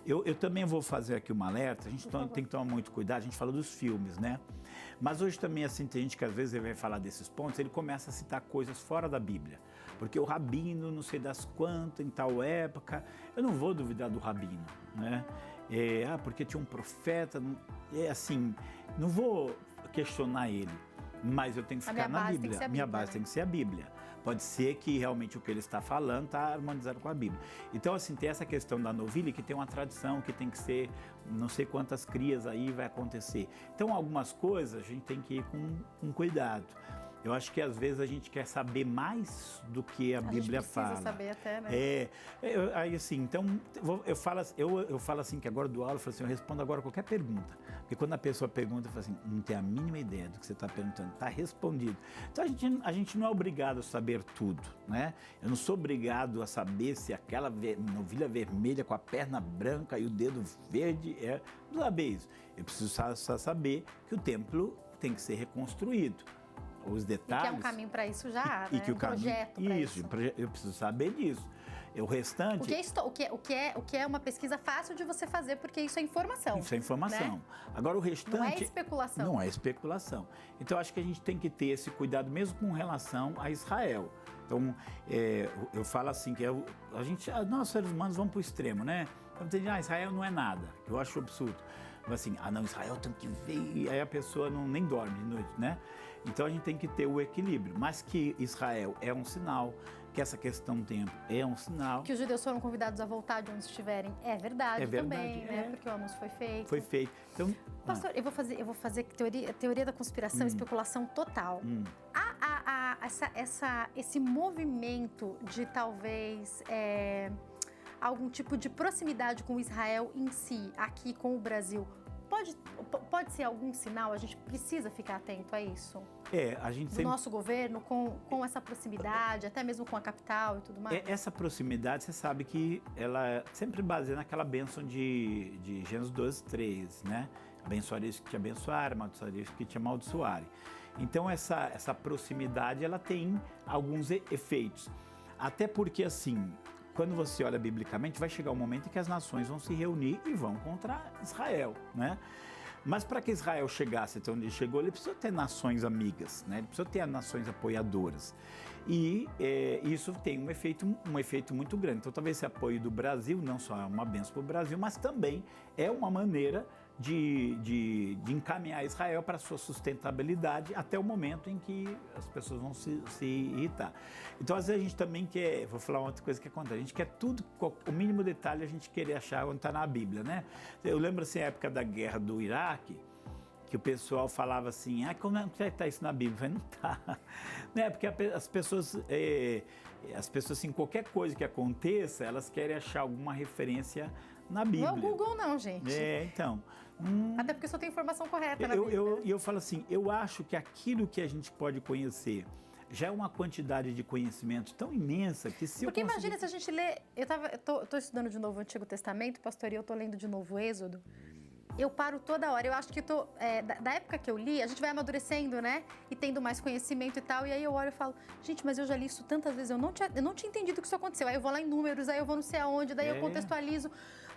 Speaker 2: Eu também vou fazer aqui uma alerta, a gente tem que tomar muito cuidado, a gente fala dos filmes, né? Mas hoje também, assim, tem gente que às vezes ele vai falar desses pontos, ele começa a citar coisas fora da Bíblia. Porque o rabino, não sei das quantas, em tal época, eu não vou duvidar do rabino, né? Porque tinha um profeta, assim, não vou questionar ele. Mas eu tenho que ficar na Bíblia. Minha base tem que ser a Bíblia. Pode ser que realmente o que ele está falando está harmonizado com a Bíblia. Então, assim, tem essa questão da novilha que tem uma tradição, que tem que ser não sei quantas crias aí vai acontecer. Então, algumas coisas a gente tem que ir com cuidado. Eu acho que às vezes a gente quer saber mais do que a Bíblia fala.
Speaker 1: A gente precisa saber até, né?
Speaker 2: Aí assim, então eu falo assim que agora do aula, eu falo assim, eu respondo agora qualquer pergunta. Porque quando a pessoa pergunta, eu falo assim, não tem a mínima ideia do que você está perguntando, está respondido. Então a gente não é obrigado a saber tudo, né? Eu não sou obrigado a saber se aquela novilha vermelha com a perna branca e o dedo verde não saber isso. Eu preciso só saber que o templo tem que ser reconstruído. Os detalhes.
Speaker 1: E que é um caminho para isso já há, né?
Speaker 2: Que o
Speaker 1: projeto para isso.
Speaker 2: Eu preciso saber disso. O restante...
Speaker 1: O que é uma pesquisa fácil de você fazer, porque isso é informação.
Speaker 2: Isso é informação.
Speaker 1: Né?
Speaker 2: Agora o restante...
Speaker 1: Não é especulação.
Speaker 2: Não é especulação. Então acho que a gente tem que ter esse cuidado mesmo com relação a Israel. Então eu falo assim que nós seres humanos vamos para o extremo, né? Então, Israel não é nada. Eu acho absurdo. Assim, não, Israel tem que ver, e aí a pessoa nem dorme de noite, né? Então a gente tem que ter o equilíbrio, mas que Israel é um sinal, que essa questão do tempo é um sinal.
Speaker 1: Que os judeus foram convidados a voltar de onde estiverem, é verdade também, né? Porque o anúncio foi feito.
Speaker 2: Foi feito. Então,
Speaker 1: pastor, eu vou fazer teoria da conspiração, especulação total. Esse movimento de talvez algum tipo de proximidade com Israel em si, aqui com o Brasil, pode ser algum sinal? A gente precisa ficar atento a isso?
Speaker 2: A gente
Speaker 1: do nosso governo com essa proximidade, até mesmo com a capital e tudo mais?
Speaker 2: Essa proximidade, você sabe que ela é sempre baseada naquela bênção de Gênesis 12:3, né? Abençoareis que te abençoarem, amaldiçoareis que te amaldiçoarem. Então, essa proximidade, ela tem alguns efeitos. Até porque, assim, quando você olha biblicamente, vai chegar um momento em que as nações vão se reunir e vão contra Israel, né? Mas para que Israel chegasse até onde ele chegou, ele precisou ter nações amigas, né? Ele precisou ter nações apoiadoras. E isso tem um efeito muito grande. Então, talvez esse apoio do Brasil não só é uma bênção para o Brasil, mas também é uma maneira de encaminhar Israel para a sua sustentabilidade até o momento em que as pessoas vão se irritar. Então, às vezes, a gente também quer... Vou falar uma outra coisa que acontece. A gente quer tudo, o mínimo detalhe a gente querer achar onde está na Bíblia, né? Eu lembro, assim, a época da guerra do Iraque, que o pessoal falava assim, como é que está isso na Bíblia? Eu falei, não está. Né? Porque as pessoas, assim, qualquer coisa que aconteça, elas querem achar alguma referência na Bíblia.
Speaker 1: Não é o Google não, gente.
Speaker 2: Então...
Speaker 1: Até porque só tem informação correta na Bíblia.
Speaker 2: Eu falo assim, eu acho que aquilo que a gente pode conhecer já é uma quantidade de conhecimento tão imensa que se
Speaker 1: Porque
Speaker 2: eu
Speaker 1: imagina
Speaker 2: conseguir...
Speaker 1: se a gente lê... Eu tô estudando de novo o Antigo Testamento, pastor, e eu tô lendo de novo o Êxodo. Eu paro toda hora, eu acho que da época que eu li, a gente vai amadurecendo, né? E tendo mais conhecimento e tal, e aí eu olho e falo, gente, mas eu já li isso tantas vezes, eu não tinha entendido que isso aconteceu. Aí eu vou lá em números, aí eu vou não sei aonde, daí eu contextualizo,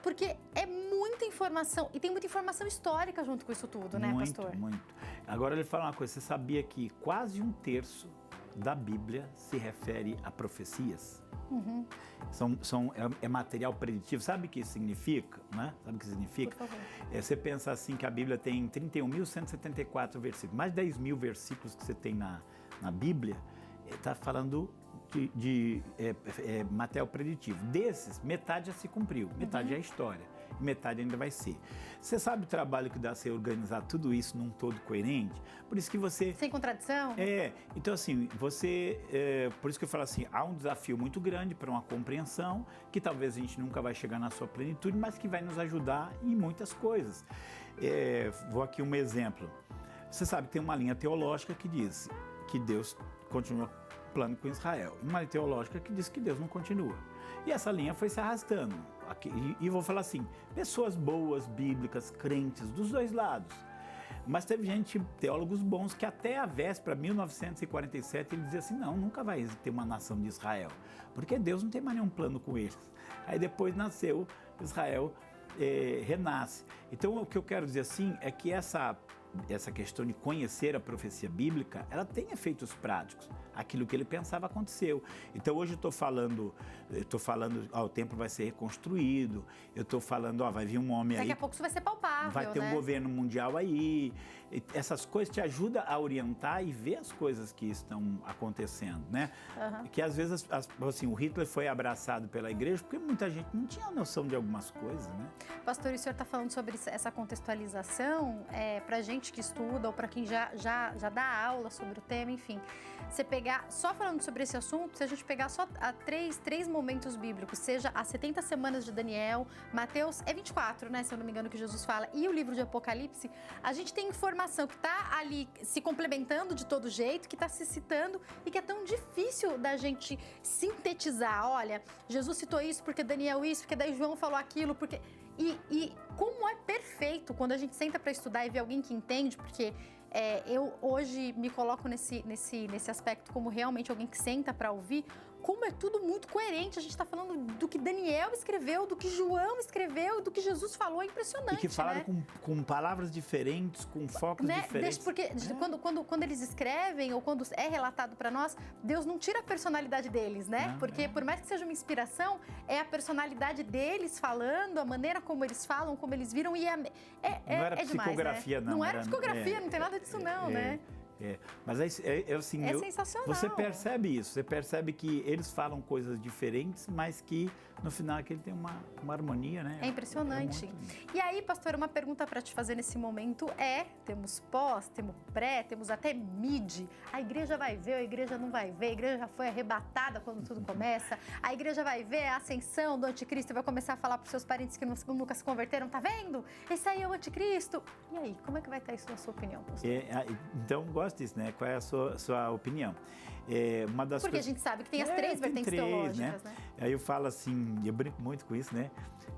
Speaker 1: porque é muita informação, e tem muita informação histórica junto com isso tudo, né, pastor?
Speaker 2: Muito. Agora, ele fala uma coisa, você sabia que quase 1/3 da Bíblia se refere a profecias?
Speaker 1: Uhum.
Speaker 2: É material preditivo. Sabe o que isso significa? Né? Sabe o que significa?
Speaker 1: Por favor.
Speaker 2: Você pensa assim que a Bíblia tem 31.174 versículos. Mais de 10 mil versículos que você tem na Bíblia, está falando de material preditivo. Desses, metade já se cumpriu, metade é história, metade ainda vai ser. Você sabe o trabalho que dá você organizar tudo isso num todo coerente? Por isso que você...
Speaker 1: Sem contradição?
Speaker 2: Então assim, por isso que eu falo assim, há um desafio muito grande para uma compreensão, que talvez a gente nunca vai chegar na sua plenitude, mas que vai nos ajudar em muitas coisas. Vou aqui um exemplo. Você sabe que tem uma linha teológica que diz que Deus continua plano com Israel, e uma linha teológica que diz que Deus não continua. E essa linha foi se arrastando. E vou falar assim, pessoas boas, bíblicas, crentes, dos dois lados. Mas teve teólogos bons, que até a véspera, 1947, ele dizia assim, não, nunca vai ter uma nação de Israel, porque Deus não tem mais nenhum plano com eles. Aí depois nasceu Israel, renasce. Então, o que eu quero dizer assim é que essa questão de conhecer a profecia bíblica, ela tem efeitos práticos. Aquilo que ele pensava aconteceu. Então hoje eu estou falando, o templo vai ser reconstruído, eu estou falando, vai vir um homem aí.
Speaker 1: Daqui a pouco isso vai ser palpável,
Speaker 2: vai ter um governo mundial aí. Essas coisas te ajudam a orientar e ver as coisas que estão acontecendo, né? Que às vezes, assim, o Hitler foi abraçado pela igreja porque muita gente não tinha noção de algumas coisas, né?
Speaker 1: Pastor, e o senhor está falando sobre essa contextualização para gente que estuda ou para quem já dá aula sobre o tema, enfim. Você pegar, só falando sobre esse assunto, se a gente pegar só três momentos bíblicos, seja as 70 semanas de Daniel, Mateus, 24, né, se eu não me engano, que Jesus fala, e o livro de Apocalipse, a gente tem informação que está ali se complementando de todo jeito, que está se citando e que é tão difícil da gente sintetizar. Olha, Jesus citou isso porque Daniel isso, porque daí João falou aquilo, porque... E como é perfeito quando a gente senta para estudar e vê alguém que entende, porque eu hoje me coloco nesse aspecto como realmente alguém que senta para ouvir, como é tudo muito coerente. A gente está falando do que Daniel escreveu, do que João escreveu, do que Jesus falou, é impressionante,
Speaker 2: e que falaram,
Speaker 1: né?
Speaker 2: com palavras diferentes, com focos diferentes.
Speaker 1: Porque quando eles escrevem ou quando é relatado para nós, Deus não tira a personalidade deles, né? Porque por mais que seja uma inspiração, é a personalidade deles falando, a maneira como eles falam, como eles viram, e
Speaker 2: não era psicografia,
Speaker 1: demais, né? Não era psicografia, não tem nada disso não, né?
Speaker 2: Mas assim,
Speaker 1: sensacional.
Speaker 2: Você percebe isso, você percebe que eles falam coisas diferentes, mas que no final aquele tem uma harmonia, né?
Speaker 1: É impressionante. E aí, pastor, uma pergunta para te fazer nesse momento temos pós, temos pré, temos até mid. A igreja vai ver, a igreja não vai ver, a igreja já foi arrebatada quando tudo começa, a igreja vai ver a ascensão do anticristo e vai começar a falar para os seus parentes que nunca se converteram, tá vendo? Esse aí é o anticristo. E aí, como é que vai estar isso na sua opinião, pastor?
Speaker 2: Então, gosto disso, né? Qual é a sua opinião? Uma das
Speaker 1: Porque a gente sabe que tem as três vertentes teológicas, né?
Speaker 2: Aí eu falo assim, eu brinco muito com isso, né?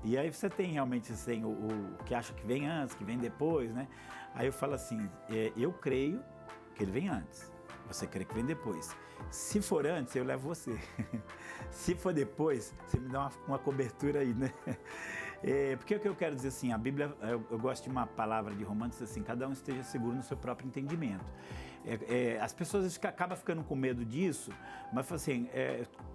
Speaker 2: E aí você tem realmente assim, o que acha que vem antes, que vem depois, né? Aí eu falo assim, eu creio que ele vem antes, você crê que vem depois. Se for antes, eu levo você. Se for depois, você me dá uma cobertura aí, né? Porque o que eu quero dizer assim, a Bíblia, eu gosto de uma palavra de Romanos assim, cada um esteja seguro no seu próprio entendimento. As pessoas acabam ficando com medo disso, mas assim,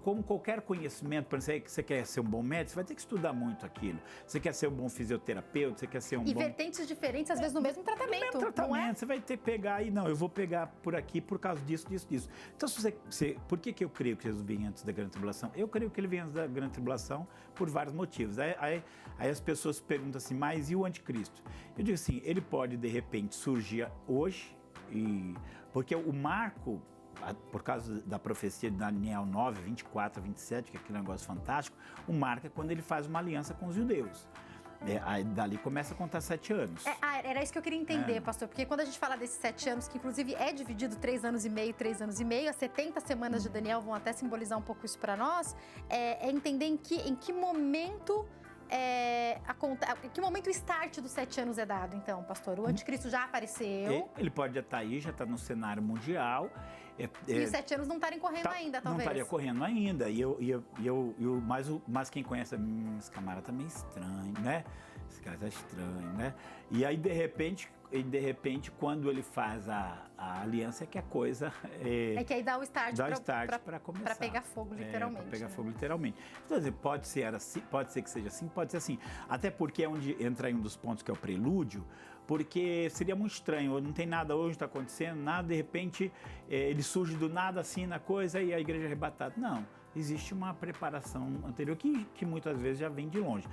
Speaker 2: como qualquer conhecimento, por exemplo, você quer ser um bom médico, você vai ter que estudar muito aquilo. Você quer ser um bom fisioterapeuta, você quer ser um bom...
Speaker 1: E vertentes diferentes, às vezes, no mesmo tratamento.
Speaker 2: No mesmo tratamento, você vai ter que pegar eu vou pegar por aqui por causa disso. Então, por que eu creio que Jesus vem antes da grande tribulação? Eu creio que ele vem antes da grande tribulação por vários motivos. Aí as pessoas perguntam assim, mas e o anticristo? Eu digo assim, ele pode, de repente, surgir hoje, porque o marco, por causa da profecia de Daniel 9, 24 a 27, que é aquele negócio fantástico, o marco é quando ele faz uma aliança com os judeus. Aí dali começa a contar 7 anos.
Speaker 1: Era isso que eu queria entender, pastor, porque quando a gente fala desses 7 anos, que inclusive é dividido 3 anos e meio, 3 anos e meio, as 70 semanas de Daniel vão até simbolizar um pouco isso para nós, é entender em que momento... em que momento o start dos 7 anos é dado, então, pastor? O anticristo já apareceu.
Speaker 2: Ele pode já estar aí, já está no cenário mundial.
Speaker 1: E os 7 anos não estarem correndo ainda, talvez.
Speaker 2: Não estaria correndo ainda. Mas quem conhece, esse camarada tá meio estranho, né? Esse cara tá estranho, né? E aí, de repente, quando ele faz a aliança, é que a coisa...
Speaker 1: É que aí dá o start
Speaker 2: para começar.
Speaker 1: Para pegar fogo, literalmente.
Speaker 2: Para pegar fogo, literalmente. Então, pode ser assim, pode ser que seja assim, pode ser assim. Até porque é onde entra aí um dos pontos que é o prelúdio, porque seria muito estranho, não tem nada hoje, está acontecendo nada, de repente ele surge do nada assim na coisa e a igreja é arrebatada. Não, existe uma preparação anterior que muitas vezes já vem de longe.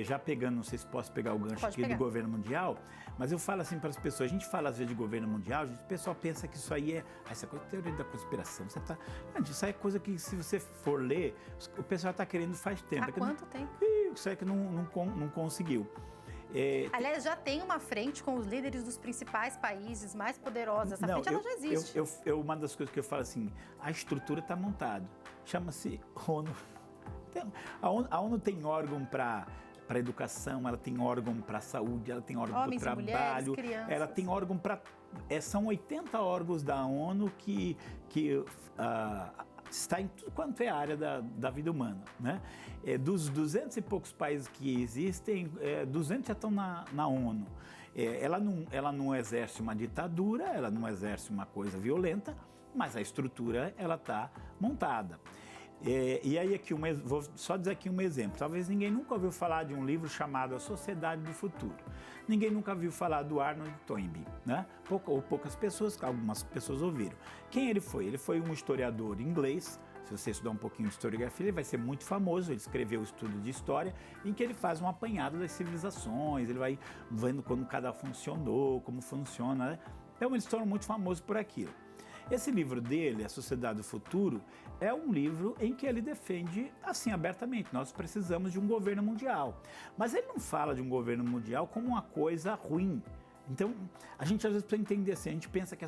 Speaker 2: Já pegando, não sei se posso pegar o gancho aqui do governo mundial, mas eu falo assim para as pessoas, a gente fala às vezes de governo mundial, o pessoal pensa que isso aí essa coisa é teoria da conspiração, isso aí é coisa que se você for ler, o pessoal está querendo faz tempo.
Speaker 1: Há quanto tempo?
Speaker 2: Isso é que não conseguiu.
Speaker 1: Aliás, já tem uma frente com os líderes dos principais países mais poderosos. Essa frente ela já existe.
Speaker 2: Uma das coisas que eu falo assim, a estrutura está montada. Chama-se ONU. A ONU tem órgão para educação, ela tem órgão para saúde, ela tem órgão para trabalho,
Speaker 1: mulheres, crianças.
Speaker 2: Ela tem órgão para... são 80 órgãos da ONU que está em tudo quanto é área da vida humana, né? Dos 200 e poucos países que existem, 200 já estão na ONU. Ela não exerce uma ditadura, ela não exerce uma coisa violenta, mas a estrutura ela está montada. E aí aqui vou só dizer aqui um exemplo. Talvez ninguém nunca ouviu falar de um livro chamado A Sociedade do Futuro. Ninguém nunca ouviu falar do Arnold Toynbee, né? Poucas pessoas, algumas pessoas ouviram. Quem ele foi? Ele foi um historiador inglês. Se você estudar um pouquinho de historiografia, ele vai ser muito famoso. Ele escreveu um estudo de história em que ele faz um apanhado das civilizações, ele vai vendo como cada funcionou, como funciona, né? Então ele se torna muito famoso por aquilo. Esse livro dele, A Sociedade do Futuro, é um livro em que ele defende, assim, abertamente, nós precisamos de um governo mundial. Mas ele não fala de um governo mundial como uma coisa ruim. Então, a gente às vezes precisa entender assim, a gente pensa que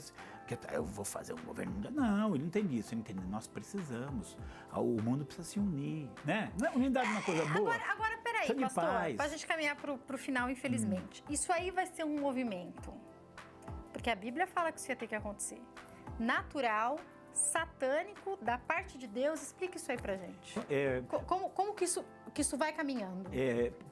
Speaker 2: eu vou fazer um governo mundial. Não, ele não entende isso, ele entende, nós precisamos, o mundo precisa se unir, né? Unidade é uma coisa boa.
Speaker 1: Agora peraí, pastor, para a gente caminhar para o final, infelizmente. Isso aí vai ser um movimento, porque a Bíblia fala que isso ia ter que acontecer. Natural, satânico, da parte de Deus. Explica isso aí pra gente. Como que isso vai caminhando?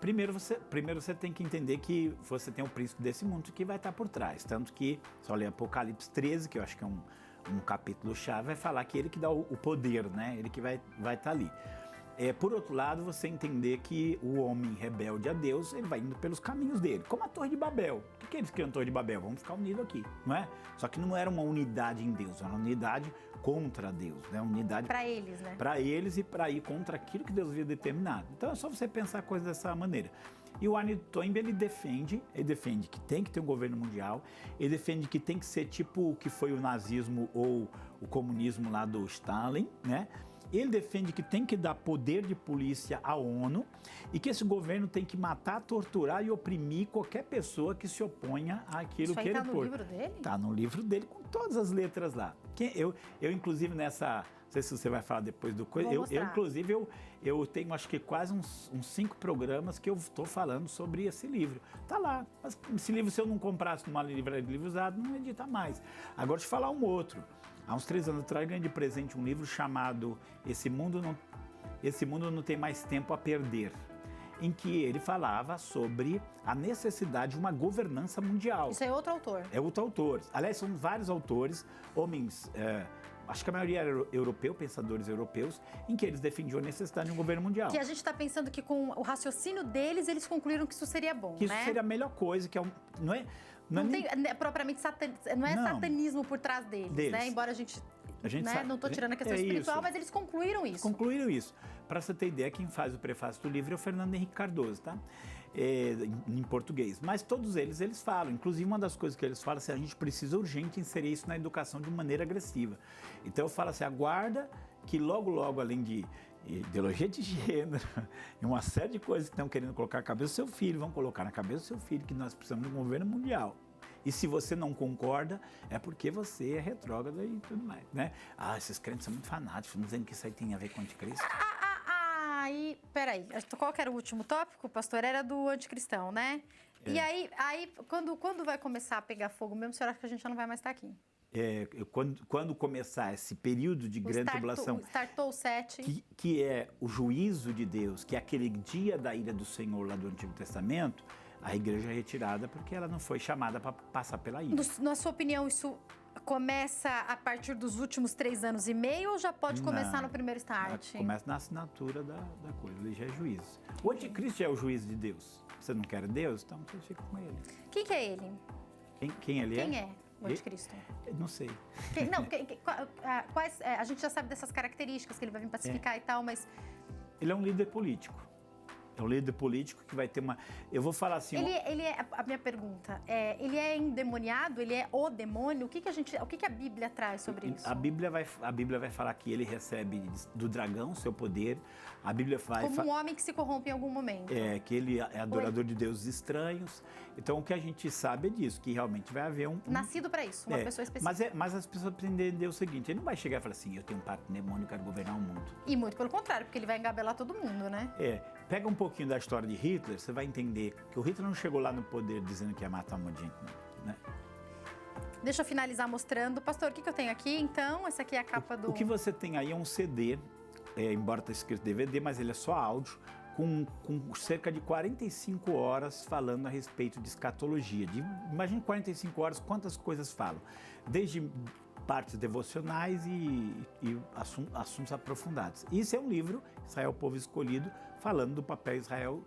Speaker 2: Primeiro você tem que entender que você tem o príncipe desse mundo que vai estar por trás. Tanto que, só ler Apocalipse 13, que eu acho que é um capítulo-chave, vai falar que ele que dá o poder, né? Ele que vai estar ali. Por outro lado, você entender que o homem rebelde a Deus, ele vai indo pelos caminhos dele, como a Torre de Babel. O que eles criam a Torre de Babel? Vamos ficar unidos aqui, não é? Só que não era uma unidade em Deus, era uma unidade contra Deus, né? Uma unidade
Speaker 1: para eles, né?
Speaker 2: Para eles e para ir contra aquilo que Deus havia determinado. Então é só você pensar a coisa dessa maneira. E o Arnold Toynbee, ele defende que tem que ter um governo mundial, ele defende que tem que ser tipo o que foi o nazismo ou o comunismo lá do Stalin, né? Ele defende que tem que dar poder de polícia à ONU e que esse governo tem que matar, torturar e oprimir qualquer pessoa que se oponha àquilo que ele pôs. Isso aí tá no
Speaker 1: livro dele?
Speaker 2: Tá no livro dele, com todas as letras lá. Eu inclusive, nessa... Não sei se você vai falar depois do coisa. Eu tenho, acho que quase uns 5 programas que eu estou falando sobre esse livro. Tá lá. Mas esse livro, se eu não comprasse numa livraria de livro usado, não edita mais. Agora, deixa eu falar um outro. Há uns 3 anos atrás, eu ganhei de presente um livro chamado Esse Mundo Não Tem Mais Tempo a Perder, em que ele falava sobre a necessidade de uma governança mundial.
Speaker 1: Isso é outro autor?
Speaker 2: É outro autor. Aliás, são vários autores, homens, acho que a maioria era europeu, pensadores europeus, em que eles defendiam a necessidade de um governo mundial.
Speaker 1: Que a gente está pensando que com o raciocínio deles, eles concluíram que isso seria bom,
Speaker 2: que isso seria a melhor coisa, que
Speaker 1: não tem propriamente satanismo por trás deles, né? Embora a gente sabe, não estou tirando a questão espiritual, mas eles concluíram isso.
Speaker 2: Concluíram isso. Para você ter ideia, quem faz o prefácio do livro é o Fernando Henrique Cardoso, tá? Em português. Mas todos eles falam, inclusive uma das coisas que eles falam é assim, a gente precisa urgente inserir isso na educação de maneira agressiva. Então eu falo assim, aguarda que logo, além de ideologia de gênero, e uma série de coisas que estão querendo colocar na cabeça do seu filho, vão colocar na cabeça do seu filho que nós precisamos de um governo mundial. E se você não concorda, é porque você é retrógrado e tudo mais, né? Ah, esses crentes são muito fanáticos, estão dizendo que isso aí tem a ver com o anticristo.
Speaker 1: Aí, peraí, qual que era o último tópico, pastor? Era do anticristão, né? E aí quando vai começar a pegar fogo mesmo, o senhor acha que a gente já não vai mais estar aqui?
Speaker 2: Quando começar esse período de grande tribulação,
Speaker 1: startou o 7,
Speaker 2: que é o juízo de Deus, que é aquele dia da ira do Senhor lá do Antigo Testamento, a igreja é retirada porque ela não foi chamada para passar pela ira.
Speaker 1: Na sua opinião, isso começa a partir dos últimos 3 anos e meio ou já pode começar no primeiro start?
Speaker 2: Começa na assinatura da coisa, ele já é juízo. O anticristo já é o juízo de Deus. Você não quer Deus, então você fica com ele.
Speaker 1: Quem que é ele?
Speaker 2: Quem ele é?
Speaker 1: Quem é o anticristo?
Speaker 2: Não sei.
Speaker 1: A gente já sabe dessas características, que ele vai vir pacificar e tal, mas...
Speaker 2: Ele é um líder político. É um líder político que vai ter uma... Eu vou falar assim...
Speaker 1: A minha pergunta é, ele é endemoniado? Ele é o demônio? O que a Bíblia traz sobre isso?
Speaker 2: A Bíblia vai falar que ele recebe do dragão seu poder. A Bíblia vai...
Speaker 1: Como um homem que se corrompe em algum momento.
Speaker 2: Que ele é adorador de deuses estranhos. Então, o que a gente sabe é disso, que realmente vai haver
Speaker 1: Nascido para isso, uma pessoa específica.
Speaker 2: Mas as pessoas precisam entender o seguinte, ele não vai chegar e falar assim, eu tenho um pacto demônio, eu quero governar o mundo.
Speaker 1: E muito pelo contrário, porque ele vai engabelar todo mundo, né?
Speaker 2: Pega um pouquinho da história de Hitler, você vai entender que o Hitler não chegou lá no poder dizendo que ia matar um monte de gente, né?
Speaker 1: Deixa eu finalizar mostrando. Pastor, o que eu tenho aqui, então? Essa aqui é a capa do...
Speaker 2: O que você tem aí é um CD, embora está escrito DVD, mas ele é só áudio, com cerca de 45 horas falando a respeito de escatologia. Imagine 45 horas, quantas coisas falam. Desde partes devocionais e assuntos aprofundados. Isso é um livro, Israel, o Povo Escolhido, falando do papel de Israel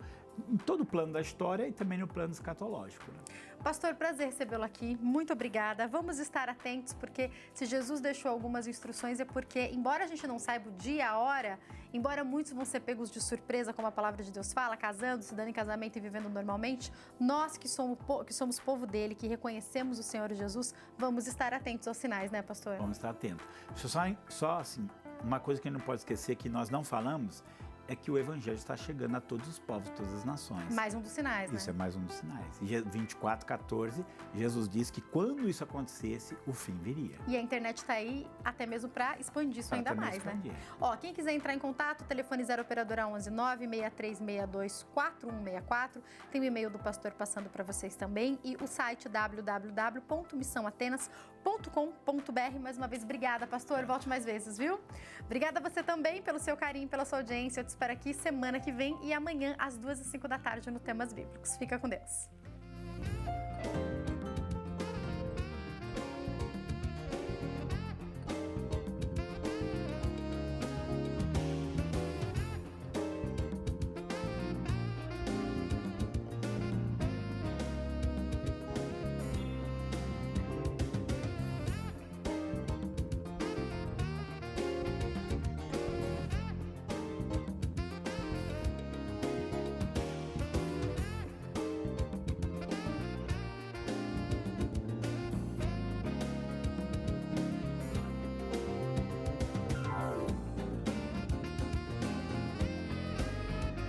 Speaker 2: em todo o plano da história e também no plano escatológico. Né?
Speaker 1: Pastor, prazer recebê-lo aqui. Muito obrigada. Vamos estar atentos, porque se Jesus deixou algumas instruções é porque, embora a gente não saiba o dia, a hora, embora muitos vão ser pegos de surpresa, como a palavra de Deus fala, casando, se dando em casamento e vivendo normalmente, nós que somos povo dele, que reconhecemos o Senhor Jesus, vamos estar atentos aos sinais, né, pastor?
Speaker 2: Vamos estar atentos. Só assim, uma coisa que a gente não pode esquecer que nós não falamos é que o Evangelho está chegando a todos os povos, todas as nações.
Speaker 1: Mais um dos sinais, né?
Speaker 2: Isso é mais um dos sinais. E 24:14, Jesus diz que quando isso acontecesse, o fim viria.
Speaker 1: E a internet está aí até mesmo para expandir isso ainda mais, né? Ó, quem quiser entrar em contato, telefone 0 operadora 11 96362 4164. Tem o e-mail do pastor passando para vocês também e o site www.missãoatenas.com.br. Mais uma vez, obrigada, pastor. Volte mais vezes, viu? Obrigada a você também pelo seu carinho, pela sua audiência. Eu te espero aqui semana que vem e amanhã às 2h05 da tarde no Temas Bíblicos. Fica com Deus.